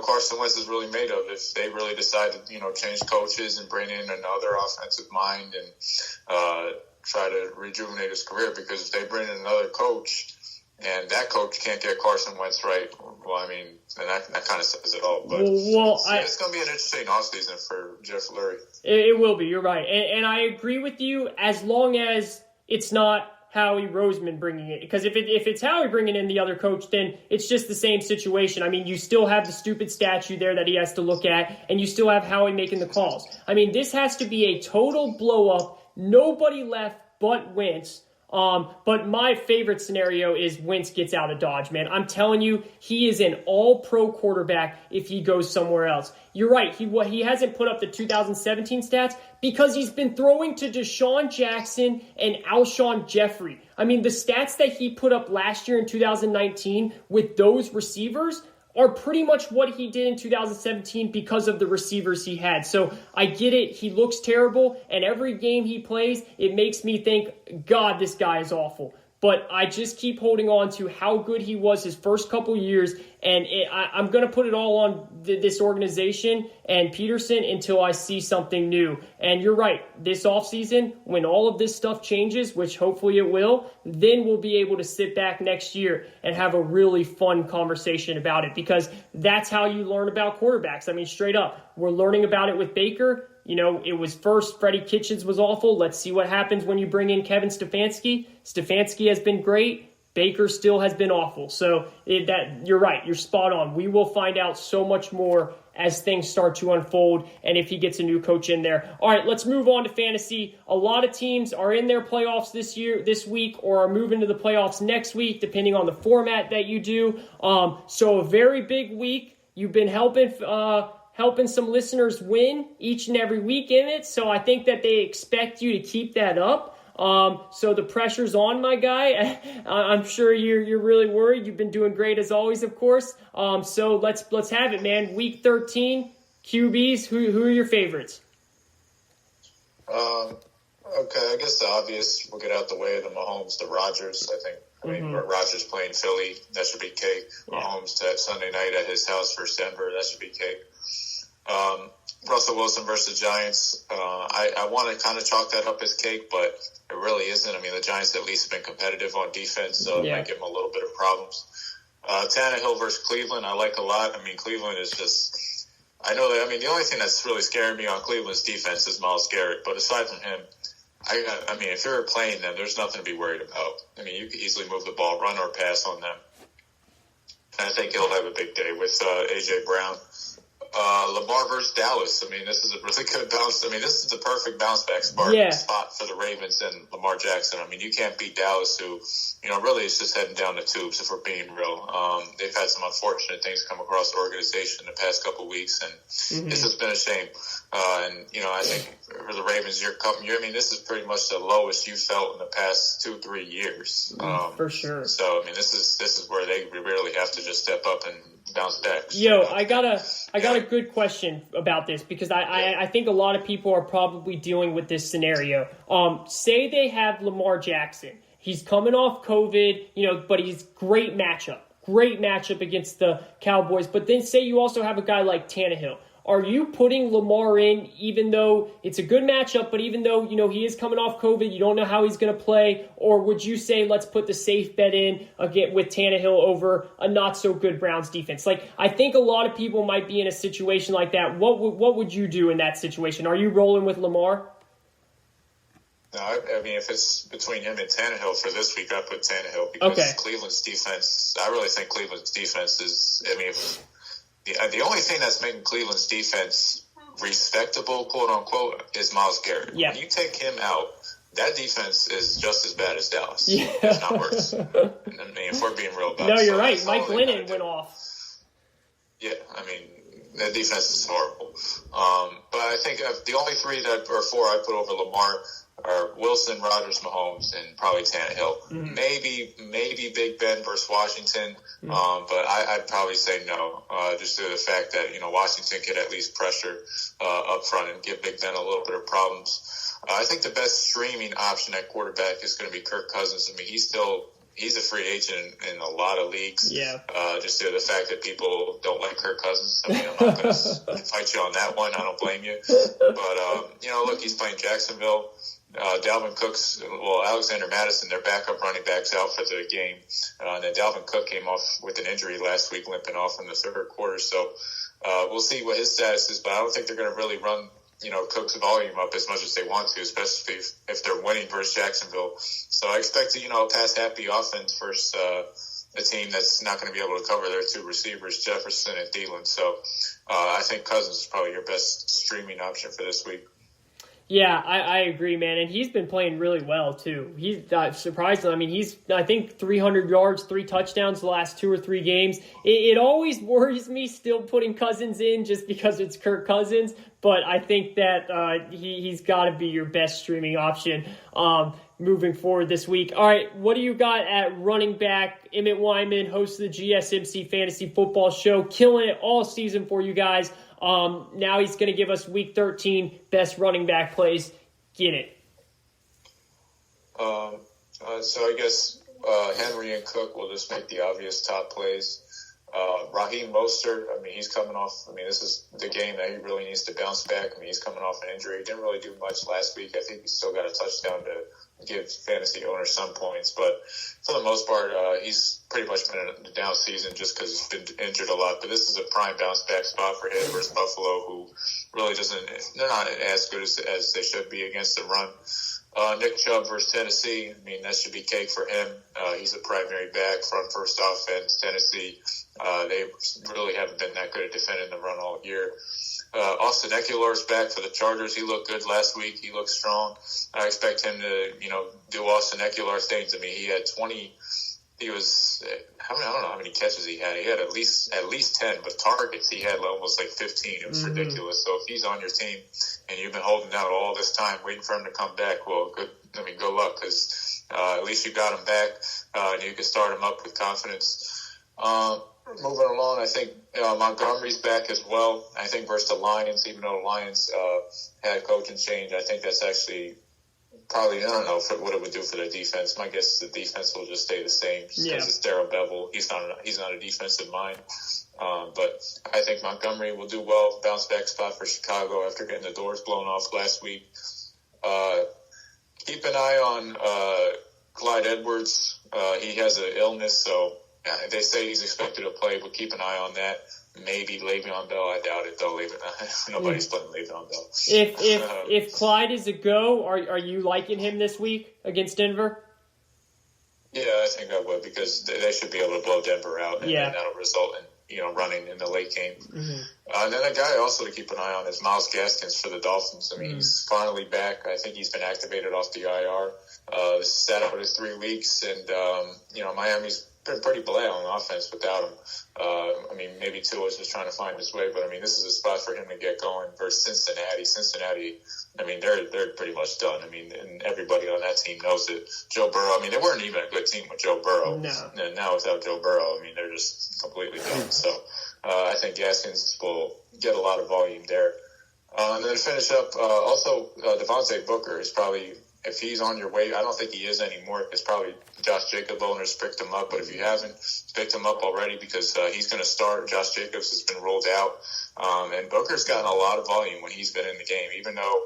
Carson Wentz is really made of if they really decide to, change coaches and bring in another offensive mind and try to rejuvenate his career, because if they bring in another coach and that coach can't get Carson Wentz right, well, I mean, and that kind of says it all. But it's going to be an interesting offseason for Jeff Lurie. It will be. You're right. And I agree with you as long as it's not Howie Roseman bringing it. Because if it's Howie bringing in the other coach, then it's just the same situation. I mean, you still have the stupid statue there that he has to look at, and you still have Howie making the calls. I mean, this has to be a total blow-up. Nobody left but Wentz. But my favorite scenario is Wentz gets out of Dodge, man. I'm telling you, he is an all-pro quarterback if he goes somewhere else. You're right. He hasn't put up the 2017 stats because he's been throwing to Deshaun Jackson and Alshon Jeffrey. I mean, the stats that he put up last year in 2019 with those receivers are pretty much what he did in 2017 because of the receivers he had. So I get it. He looks terrible, and every game he plays, it makes me think, God, this guy is awful. But I just keep holding on to how good he was his first couple years, and I'm going to put it all on this organization and Peterson until I see something new. And you're right, this offseason, when all of this stuff changes, which hopefully it will, then we'll be able to sit back next year and have a really fun conversation about it, because that's how you learn about quarterbacks. I mean, straight up, we're learning about it with Baker. It was first Freddie Kitchens was awful. Let's see what happens when you bring in Kevin Stefanski. Stefanski has been great. Baker still has been awful. So you're right. You're spot on. We will find out so much more as things start to unfold and if he gets a new coach in there. All right, let's move on to fantasy. A lot of teams are in their playoffs this week, or are moving to the playoffs next week, depending on the format that you do. So a very big week. You've been helping some listeners win each and every week in it. So I think that they expect you to keep that up. So the pressure's on, my guy. I'm sure you're really worried. You've been doing great as always, of course. So let's have it, man. Week 13, QBs. Who are your favorites? Okay, I guess the obvious, we'll get out the way, the Mahomes, the Rodgers. I mean, Rodgers playing Philly, that should be cake. Yeah. Mahomes that Sunday night at his house versus Denver, that should be cake. Russell Wilson versus Giants. I want to kind of chalk that up as cake, but it really isn't. I mean, the Giants at least have been competitive on defense, so it might give them a little bit of problems. Tannehill versus Cleveland, I like a lot. I mean, Cleveland is just, I know that, I mean, the only thing that's really scaring me on Cleveland's defense is Myles Garrett, but aside from him, I mean, if you're playing them, there's nothing to be worried about. I mean, you could easily move the ball, run or pass on them. And I think he'll have a big day with A.J. Brown. Lamar versus Dallas. I mean, this is a really good bounce. I mean, this is the perfect bounce back spot for the Ravens and Lamar Jackson. I mean, you can't beat Dallas, who, really is just heading down the tubes, if we're being real. They've had some unfortunate things come across the organization in the past couple of weeks, and it's just been a shame. I think for the Ravens, I mean, this is pretty much the lowest you felt in the past 2-3 years. For sure. So, I mean, this is where they really have to just step up and bounce back. Yo, I got a good question about this, because I think a lot of people are probably dealing with this scenario. Say they have Lamar Jackson. He's coming off COVID, but he's great matchup against the Cowboys. But then say you also have a guy like Tannehill. Are you putting Lamar in, even though it's a good matchup, but even though, he is coming off COVID, you don't know how he's going to play? Or would you say, let's put the safe bet in again with Tannehill over a not so good Browns defense? Like, I think a lot of people might be in a situation like that. What would you do in that situation? Are you rolling with Lamar? No, I mean, if it's between him and Tannehill for this week, I put Tannehill because Cleveland's defense, I really think Cleveland's defense is, I mean, the only thing that's making Cleveland's defense respectable, quote unquote, is Myles Garrett. Yeah. When you take him out, that defense is just as bad as Dallas. Yeah. If not worse. I mean, if we're being real about it. No, you're right. Mike Glennon went off. Yeah, I mean, that defense is horrible. But I think the only four I put over Lamar are Wilson, Rodgers, Mahomes, and probably Tannehill. Mm-hmm. Maybe Big Ben versus Washington, but I'd probably say no, just due to the fact that Washington could at least pressure up front and give Big Ben a little bit of problems. I think the best streaming option at quarterback is going to be Kirk Cousins. I mean, he's a free agent in a lot of leagues. Yeah. Just due to the fact that people don't like Kirk Cousins. I mean, I'm not going to fight you on that one. I don't blame you. But look, he's playing Jacksonville. Dalvin Cook's, Alexander Madison, their backup running back's out for the game. And then Dalvin Cook came off with an injury last week, limping off in the third quarter. So we'll see what his status is, but I don't think they're going to really run, Cook's volume up as much as they want to, especially if they're winning versus Jacksonville. So I expect a pass-happy offense versus a team that's not going to be able to cover their two receivers, Jefferson and Thielen. So I think Cousins is probably your best streaming option for this week. Yeah, I agree, man. And he's been playing really well, too. He's surprisingly, I mean, he's, I think, 300 yards, 3 touchdowns the last 2 or 3 games. It always worries me still putting Cousins in just because it's Kirk Cousins. But I think that he's got to be your best streaming option moving forward this week. All right, what do you got at running back? Emmet Weinman, host of the GSMC Fantasy Football Show, killing it all season for you guys. Now he's going to give us Week 13 best running back plays. Get it. So I guess Henry and Cook will just make the obvious top plays. Raheem Mostert, I mean, he's coming off. I mean, this is the game that he really needs to bounce back. I mean, he's coming off an injury. He didn't really do much last week. I think he's still got a touchdown to give fantasy owners some points. But for the most part, he's pretty much been in a down season just because he's been injured a lot. But this is a prime bounce back spot for him versus Buffalo, who really they're not as good as they should be against the run. Nick Chubb versus Tennessee, I mean, that should be cake for him. He's a primary back, front first offense. Tennessee, they really haven't been that good at defending the run all year. Austin Eckler's back for the Chargers. He looked good last week. He looked strong. I expect him to, do Austin Eckler things. I mean, he had 20. He was, I don't know how many catches he had. He had at least 10, but targets he had almost like 15. It was ridiculous. So if he's on your team and you've been holding out all this time waiting for him to come back, well, good luck, because at least you got him back and you can start him up with confidence. Moving along, I think Montgomery's back as well. I think versus the Lions, even though the Lions had coaching change, I think that's actually probably, I don't know what it would do for their defense. My guess is the defense will just stay the same because it's Darrell Bevel. He's not a defensive mind. But I think Montgomery will do well, bounce back spot for Chicago after getting the doors blown off last week. Keep an eye on Clyde Edwards. He has an illness, so they say he's expected to play, but keep an eye on that. Maybe Le'Veon Bell. I doubt it, though. Nobody's playing Le'Veon Bell. If Clyde is a go, are you liking him this week against Denver? Yeah, I think I would, because they should be able to blow Denver out, and that'll result in running in the late game. And then a guy also to keep an eye on is Myles Gaskins for the Dolphins. I mean, he's finally back. I think he's been activated off the IR. Sat out his 3 weeks, and Miami's been pretty bland on offense without him. I mean, maybe Tua is just trying to find his way, but I mean, this is a spot for him to get going versus Cincinnati. Cincinnati, I mean, they're pretty much done. I mean, and everybody on that team knows it. Joe Burrow, I mean, they weren't even a good team with Joe Burrow. No. And now without Joe Burrow, I mean, they're just completely done. So I think Gaskins will get a lot of volume there. And then to finish up, also Devontae Booker is probably if he's on your way, I don't think he is anymore because probably Josh Jacobs owners picked him up. But if you haven't picked him up already, because he's going to start, Josh Jacobs has been rolled out. And Booker's gotten a lot of volume when he's been in the game, even though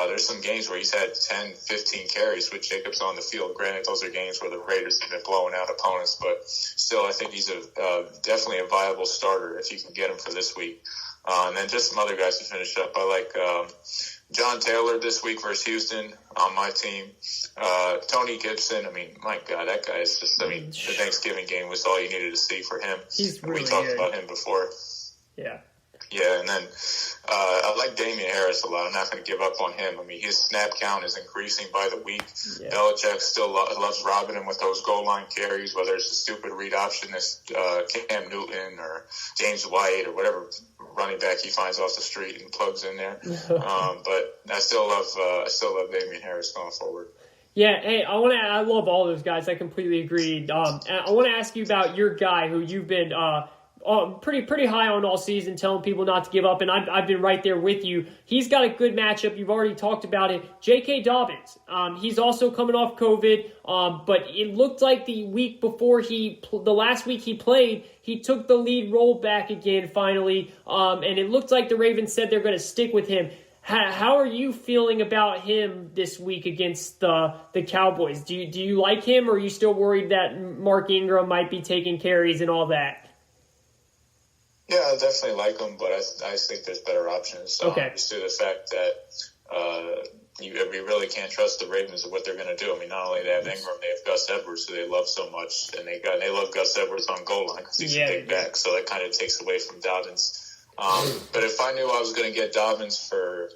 there's some games where he's had 10, 15 carries with Jacobs on the field. Granted, those are games where the Raiders have been blowing out opponents, but still I think he's definitely a viable starter if you can get him for this week. And then just some other guys to finish up. I like John Taylor this week versus Houston on my team. Tony Gibson, I mean, my God, that guy is just, I mean, the Thanksgiving game was all you needed to see for him. He's really we talked good. about him before. Yeah. Yeah, and then I like Damian Harris a lot. I'm not going to give up on him. I mean, his snap count is increasing by the week. Yeah. Belichick still loves robbing him with those goal line carries, whether it's a stupid read option, this Cam Newton or James White or whatever running back he finds off the street and plugs in there. But I still love Damian Harris going forward. Yeah, hey, I love all those guys. I completely agree. I want to ask you about your guy who you've been pretty high on all season, telling people not to give up, and I've been right there with you. He's got a good matchup. You've already talked about it. J.K. Dobbins. He's also coming off COVID, but it looked like the week before the last week he played, he took the lead role back again finally, and it looked like the Ravens said they're going to stick with him. How are you feeling about him this week against the Cowboys? Do you like him, or are you still worried that Mark Ingram might be taking carries and all that? Yeah, I definitely like him, but I think there's better options. Okay. Just to the fact that you really can't trust the Ravens of what they're going to do. I mean, not only they have Ingram, they have Gus Edwards, who they love so much, and they love Gus Edwards on goal line because he's a big back, so that kind of takes away from Dobbins. But if I knew I was going to get Dobbins for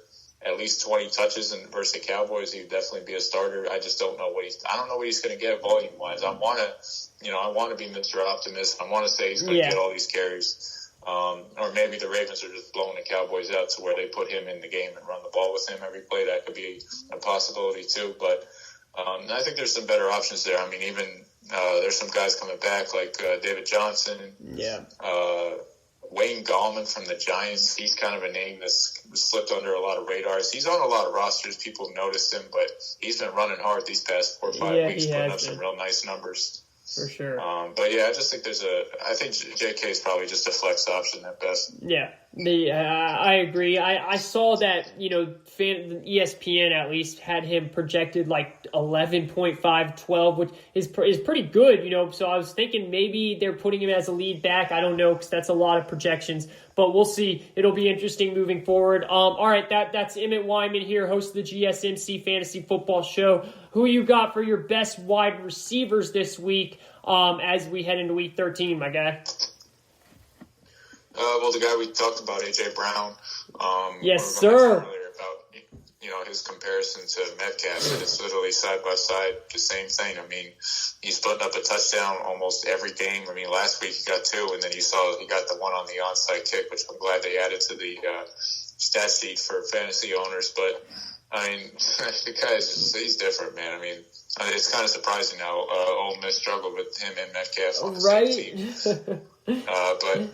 at least 20 touches versus the Cowboys, he'd definitely be a starter. I just don't know what he's going to get volume wise. I want to be Mr. Optimist. I want to say he's going to get all these carries. Or maybe the Ravens are just blowing the Cowboys out to where they put him in the game and run the ball with him every play. That could be a possibility too. But I think there's some better options there. I mean, even there's some guys coming back like David Johnson. Yeah. Wayne Gallman from the Giants. He's kind of a name that's slipped under a lot of radars. He's on a lot of rosters. People have noticed him, but he's been running hard these past 4 or 5 weeks, putting up some real nice numbers. For sure. But yeah, I just think I think JK is probably just a flex option at best. Yeah, I agree. I saw that, ESPN at least had him projected like 11.5, 12, which is pretty good, So I was thinking maybe they're putting him as a lead back. I don't know, because that's a lot of projections. But we'll see. It'll be interesting moving forward. All right, that's Emmet Weinman here, host of the GSMC Fantasy Football Show. Who you got for your best wide receivers this week as we head into Week 13, my guy? Well, the guy we talked about, A.J. Brown. Yes, sir. Earlier about his comparison to Metcalf, and it's literally side by side the same thing. I mean, he's putting up a touchdown almost every game. I mean, last week he got 2, and then you saw he got the one on the onside kick, which I'm glad they added to the stat sheet for fantasy owners. But I mean, the guy he's different, man. I mean, it's kind of surprising how Ole Miss struggled with him and Metcalf on the same team. But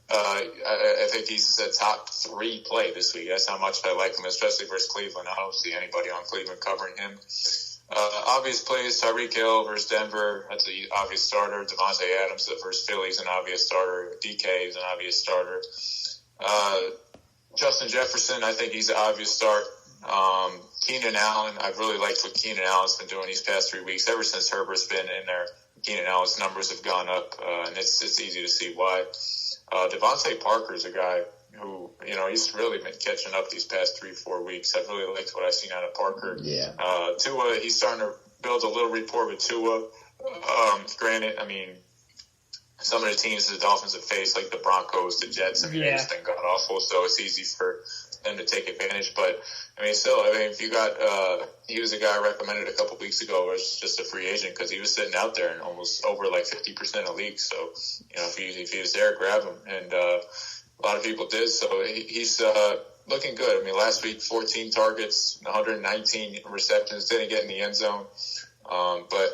I think he's the top 3 play this week. That's how much I like him, especially versus Cleveland. I don't see anybody on Cleveland covering him. Obvious plays, Tyreek Hill versus Denver. That's an obvious starter. Devontae Adams versus Philly is an obvious starter. DK is an obvious starter. Justin Jefferson, I think he's an obvious start. Keenan Allen, I've really liked what Keenan Allen's been doing these past 3 weeks. Ever since Herbert's been in there, Keenan Allen's numbers have gone up, and it's easy to see why. Devontae Parker's a guy who, he's really been catching up these past 3-4 weeks. I've really liked what I've seen out of Parker. Yeah. Tua, he's starting to build a little rapport with Tua. Granted, I mean, some of the teams the Dolphins have faced, like the Broncos, the Jets, they've been god awful, so it's easy for them to take advantage. But if you got, he was a guy I recommended a couple weeks ago as just a free agent because he was sitting out there and almost over like 50% of leagues. So, if he was there, grab him. And a lot of people did. So he's looking good. I mean, last week, 14 targets, 119 receptions, didn't get in the end zone. But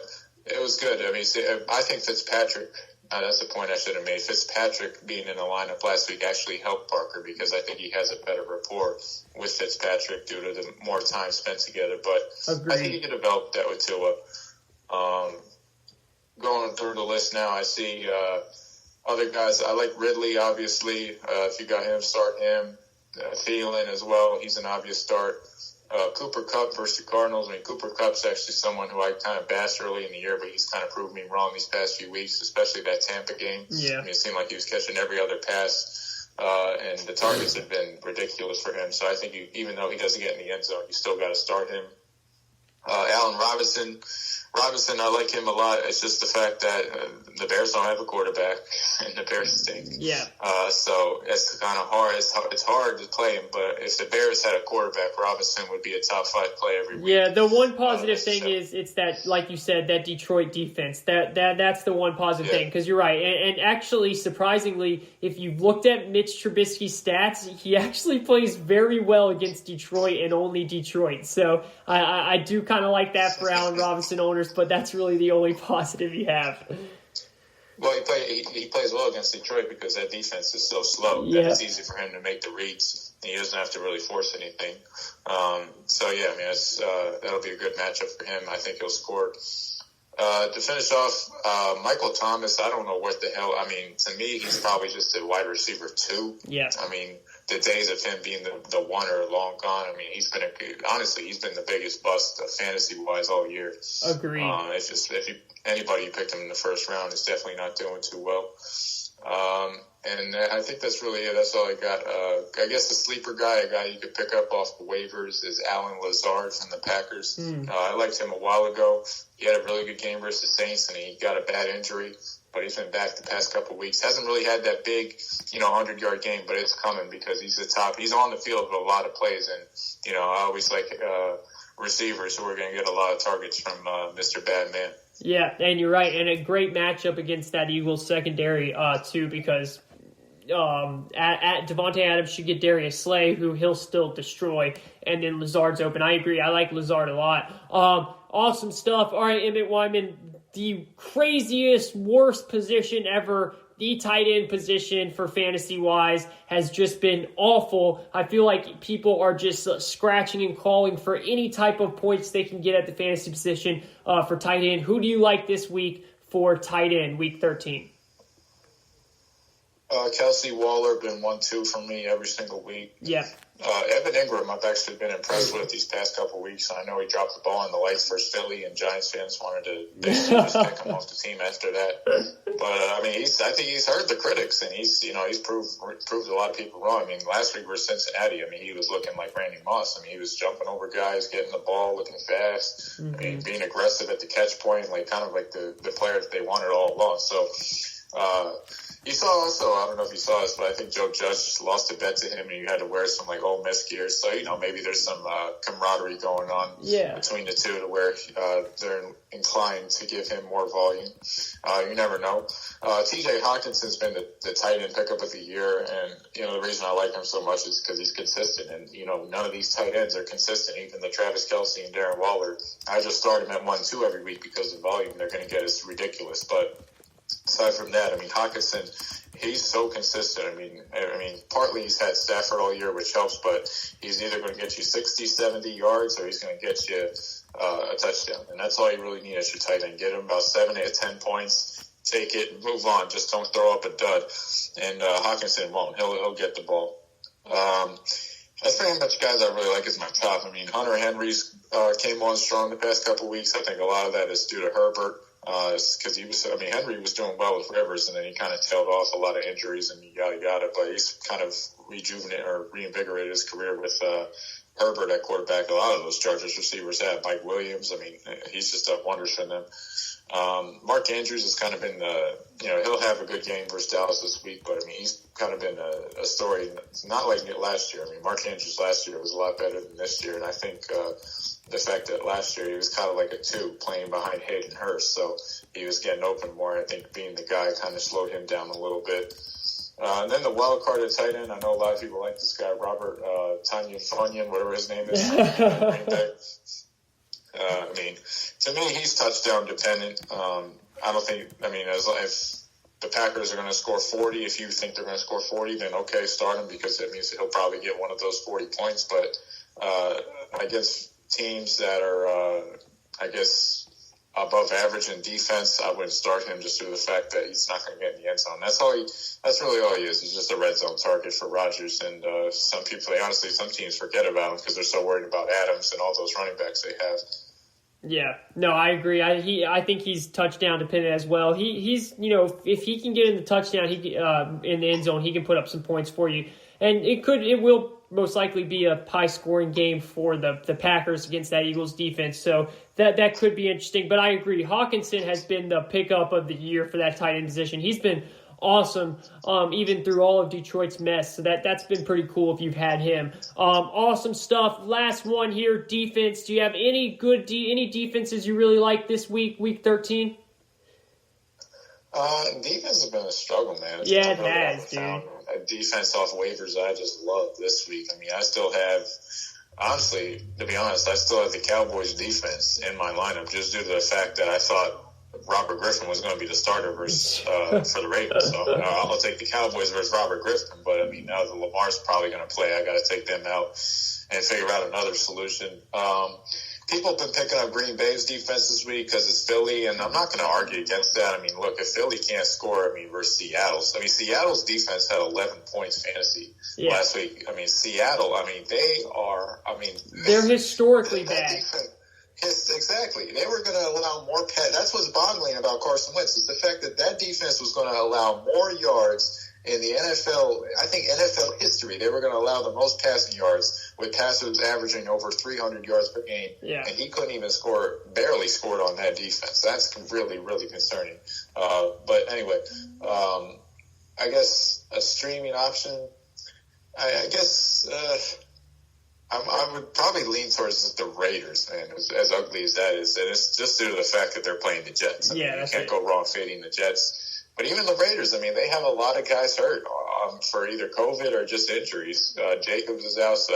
it was good. I mean, I think Fitzpatrick that's a point I should have made. Fitzpatrick being in the lineup last week actually helped Parker because I think he has a better rapport with Fitzpatrick due to the more time spent together. But Agreed. I think he could have helped that with Tua. Going through the list now, I see other guys. I like Ridley, obviously. If you got him, start him. Thielen as well. He's an obvious start. Cooper Kupp versus the Cardinals. I mean, Cooper Kupp's actually someone who I kind of bashed early in the year, but he's kind of proved me wrong these past few weeks, especially that Tampa game. Yeah. I mean, it seemed like he was catching every other pass, and the targets have been ridiculous for him. So I think even though he doesn't get in the end zone, you still got to start him. Allen Robinson, I like him a lot. It's just the fact that the Bears don't have a quarterback, and the Bears stink. Yeah. So it's kind of hard. It's hard to play him, but if the Bears had a quarterback, Robinson would be a top 5 play every week. Yeah, the one positive thing is it's that, like you said, that Detroit defense. That's the one positive thing, because you're right. And actually, surprisingly, if you looked at Mitch Trubisky's stats, he actually plays very well against Detroit and only Detroit. So I do kind of like that for Allen Robinson owners, but that's really the only positive you have. Well, he plays well against Detroit because that defense is so slow that it's easy for him to make the reads. He doesn't have to really force anything. So, yeah, I mean, that'll be a good matchup for him. I think he'll score. To finish off, Michael Thomas, I don't know what the hell. I mean, to me, he's probably just a wide receiver 2. Yeah. I mean, the days of him being the one are long gone. I mean, he's been the biggest bust fantasy-wise all year. Agreed. It's just anybody who picked him in the first round is definitely not doing too well. And I think that's really it. That's all I got. I guess the sleeper guy, a guy you could pick up off the waivers, is Alan Lazard from the Packers. I liked him a while ago. He had a really good game versus the Saints, and he got a bad injury, but he's been back the past couple of weeks. Hasn't really had that big, 100-yard game, but it's coming because he's he's on the field with a lot of plays, and, I always like receivers who are going to get a lot of targets from Mr. Badman. Yeah, and you're right, and a great matchup against that Eagles secondary, too, because at Devontae Adams should get Darius Slay, who he'll still destroy, and then Lazard's open. I agree. I like Lazard a lot. Awesome stuff. All right, Emmet Weinman, the craziest, worst position ever, the tight end position for fantasy-wise, has just been awful. I feel like people are just scratching and clawing for any type of points they can get at the fantasy position for tight end. Who do you like this week for tight end, week 13? Kelsey Waller been 1-2 for me every single week. Yeah. Evan Ingram, I've actually been impressed with these past couple weeks. I know he dropped the ball in the lights versus Philly, and Giants fans wanted to basically just pick him off the team after that. But I mean, I think he's heard the critics, and he's proved a lot of people wrong. I mean, last week versus Cincinnati, I mean, he was looking like Randy Moss. I mean, he was jumping over guys, getting the ball, looking fast. I mean, being aggressive at the catch point, kind of like the player that they wanted all along. So. You saw also, I don't know if you saw this, but I think Joe Judge lost a bet to him, and you had to wear some Ole Miss gear. So maybe there's some camaraderie going on between the two to where they're inclined to give him more volume. You never know. T.J. Hawkinson's been the tight end pickup of the year, and the reason I like him so much is because he's consistent, and none of these tight ends are consistent. Even the Travis Kelce and Darren Waller, I just start him at 1-2 every week because the volume they're going to get is ridiculous, but. Aside from that, I mean, Hawkinson, he's so consistent. I mean, partly he's had Stafford all year, which helps, but he's either going to get you 60, 70 yards, or he's going to get you a touchdown. And that's all you really need as your tight end. Get him about 7 to 10 points, take it, and move on. Just don't throw up a dud. And Hawkinson won't. He'll get the ball. That's pretty much guys I really like as my top. I mean, Hunter Henry's came on strong the past couple weeks. I think a lot of that is due to Herbert. Because Henry was doing well with Rivers, and then he kind of tailed off a lot of injuries and yada, but he's kind of reinvigorated his career with Herbert at quarterback. A lot of those Chargers receivers have Mike Williams. I mean, he's just done wonders for them. Mark Andrews has kind of been he'll have a good game versus Dallas this week, but I mean, he's kind of been a story. It's not like last year. I mean, Mark Andrews last year was a lot better than this year, and I think the fact that last year he was kind of like a 2 playing behind Hayden Hurst, so he was getting open more. I think being the guy kind of slowed him down a little bit. And then the wild card at tight end, I know a lot of people like this guy, Robert Tonyan, whatever his name is. To me, he's touchdown dependent. I don't think, if the Packers are going to score 40. If you think they're going to score 40, then okay, start him because it means he'll probably get one of those 40 points. But against teams that are, above average in defense, I wouldn't start him just due to the fact that he's not going to get in the end zone. That's really all he is. He's just a red zone target for Rodgers. And some teams forget about him because they're so worried about Adams and all those running backs they have. Yeah, no, I agree. I think he's touchdown dependent as well. He's if he can get in the touchdown, in the end zone, he can put up some points for you, and it will most likely be a high scoring game for the Packers against that Eagles defense. So that could be interesting. But I agree, Hawkinson has been the pickup of the year for that tight end position. He's been awesome, even through all of Detroit's mess. So that's been pretty cool if you've had him. Awesome stuff. Last one here, defense. Do you have any good any defenses you really like this week 13? Defense has been a struggle, man. Yeah, it has, dude. A defense off waivers I just love this week. I mean, I still have, honestly, to be honest, I still have the Cowboys defense in my lineup just due to the fact that I thought Robert Griffin was going to be the starter versus for the Ravens. So I'm going to take the Cowboys versus Robert Griffin. But, I mean, now that Lamar's probably going to play, I got to take them out and figure out another solution. People have been picking up Green Bay's defense this week because it's Philly, and I'm not going to argue against that. I mean, look, if Philly can't score, versus Seattle's. Seattle's defense had 11 points fantasy last week. Seattle, they're historically bad. Exactly. They were going to allow more that's what's boggling about Carson Wentz is the fact that defense was going to allow more yards in the NFL. I think NFL history, they were going to allow the most passing yards with passers averaging over 300 yards per game. Yeah. And he couldn't even barely scored on that defense. That's really, really concerning. But anyway, I guess a streaming option, I would probably lean towards the Raiders, man, as ugly as that is. And it's just due to the fact that they're playing the Jets. You can't go wrong fading the Jets. But even the Raiders, they have a lot of guys hurt for either COVID or just injuries. Jacobs is out, so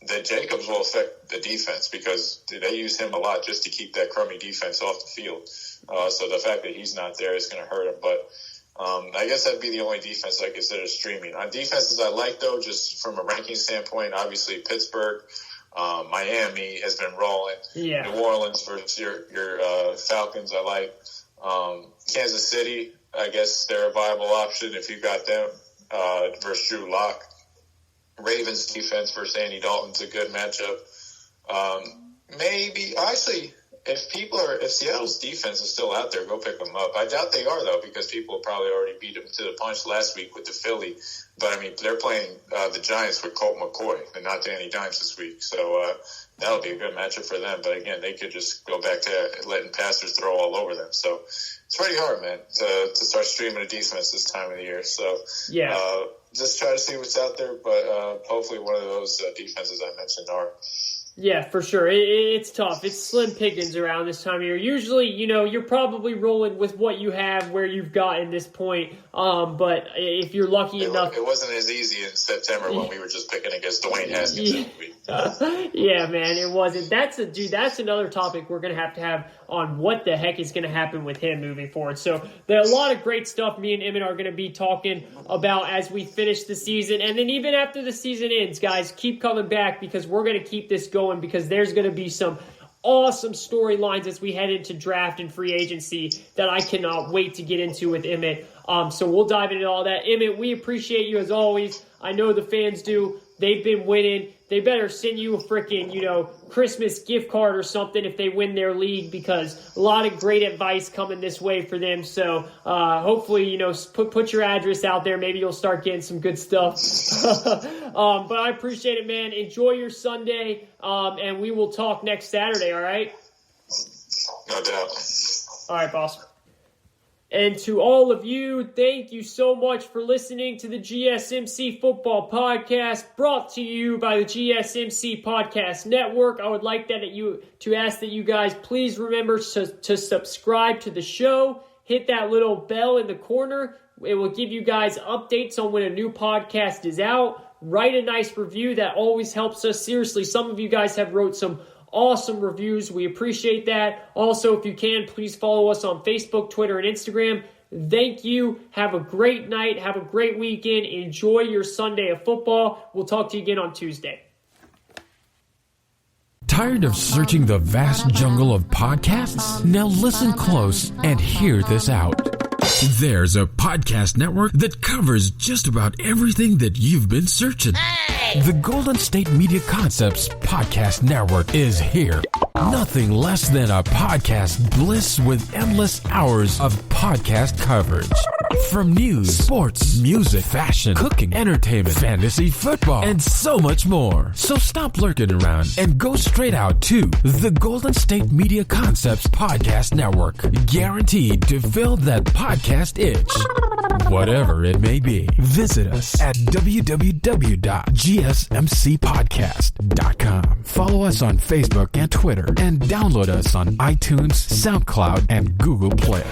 the Jacobs will affect the defense because they use him a lot just to keep that crummy defense off the field. So the fact that he's not there is going to hurt him. But I guess that'd be the only defense I consider streaming. On defenses I like, though, just from a ranking standpoint, obviously Pittsburgh, Miami has been rolling. Yeah. New Orleans versus your Falcons I like. Kansas City, I guess they're a viable option if you got them versus Drew Lock. Ravens defense versus Andy Dalton's a good matchup. If Seattle's defense is still out there, go pick them up. I doubt they are, though, because people probably already beat them to the punch last week with the Philly. But, they're playing the Giants with Colt McCoy and not Danny Dimes this week. So that'll be a good matchup for them. But, again, they could just go back to letting passers throw all over them. So it's pretty hard, man, to start streaming a defense this time of the year. So just try to see what's out there. But hopefully one of those defenses I mentioned are. Yeah, for sure. It's tough. It's slim pickings around this time of year. Usually, you're probably rolling with what you have where you've gotten this point. But if you're lucky enough... It wasn't as easy in September when we were just picking against Dwayne Haskins every week. Yeah, man, it wasn't. That's another topic we're going to have on what the heck is going to happen with him moving forward. So there's a lot of great stuff me and Emmett are going to be talking about as we finish the season. And then even after the season ends, guys, keep coming back because we're going to keep this going because there's going to be some awesome storylines as we head into draft and free agency that I cannot wait to get into with Emmett. So we'll dive into all that. Emmett, we appreciate you as always. I know the fans do. They've been winning. They better send you a freaking, Christmas gift card or something if they win their league because a lot of great advice coming this way for them. So hopefully, put your address out there. Maybe you'll start getting some good stuff. But I appreciate it, man. Enjoy your Sunday, and we will talk next Saturday, all right? No doubt. All right, boss. And to all of you, thank you so much for listening to the GSMC Football Podcast, brought to you by the GSMC Podcast Network. I would like to ask that you guys please remember to subscribe to the show. Hit that little bell in the corner. It will give you guys updates on when a new podcast is out. Write a nice review. That always helps us. Seriously, some of you guys have wrote some awesome reviews. We appreciate that. Also, if you can, please follow us on Facebook, Twitter, and Instagram. Thank you. Have a great night. Have a great weekend. Enjoy your Sunday of football. We'll talk to you again on Tuesday. Tired of searching the vast jungle of podcasts? Now listen close and hear this out. There's a podcast network that covers just about everything that you've been searching. The Golden State Media Concepts Podcast Network is here. Nothing less than a podcast bliss with endless hours of podcast coverage. From news, sports, music, fashion, cooking, entertainment, fantasy football, and so much more. So stop lurking around and go straight out to the Golden State Media Concepts Podcast Network. Guaranteed to fill that podcast itch. Whatever it may be. Visit us at www.gsmcpodcast.com. Follow us on Facebook and Twitter, and download us on iTunes, SoundCloud, and Google Play.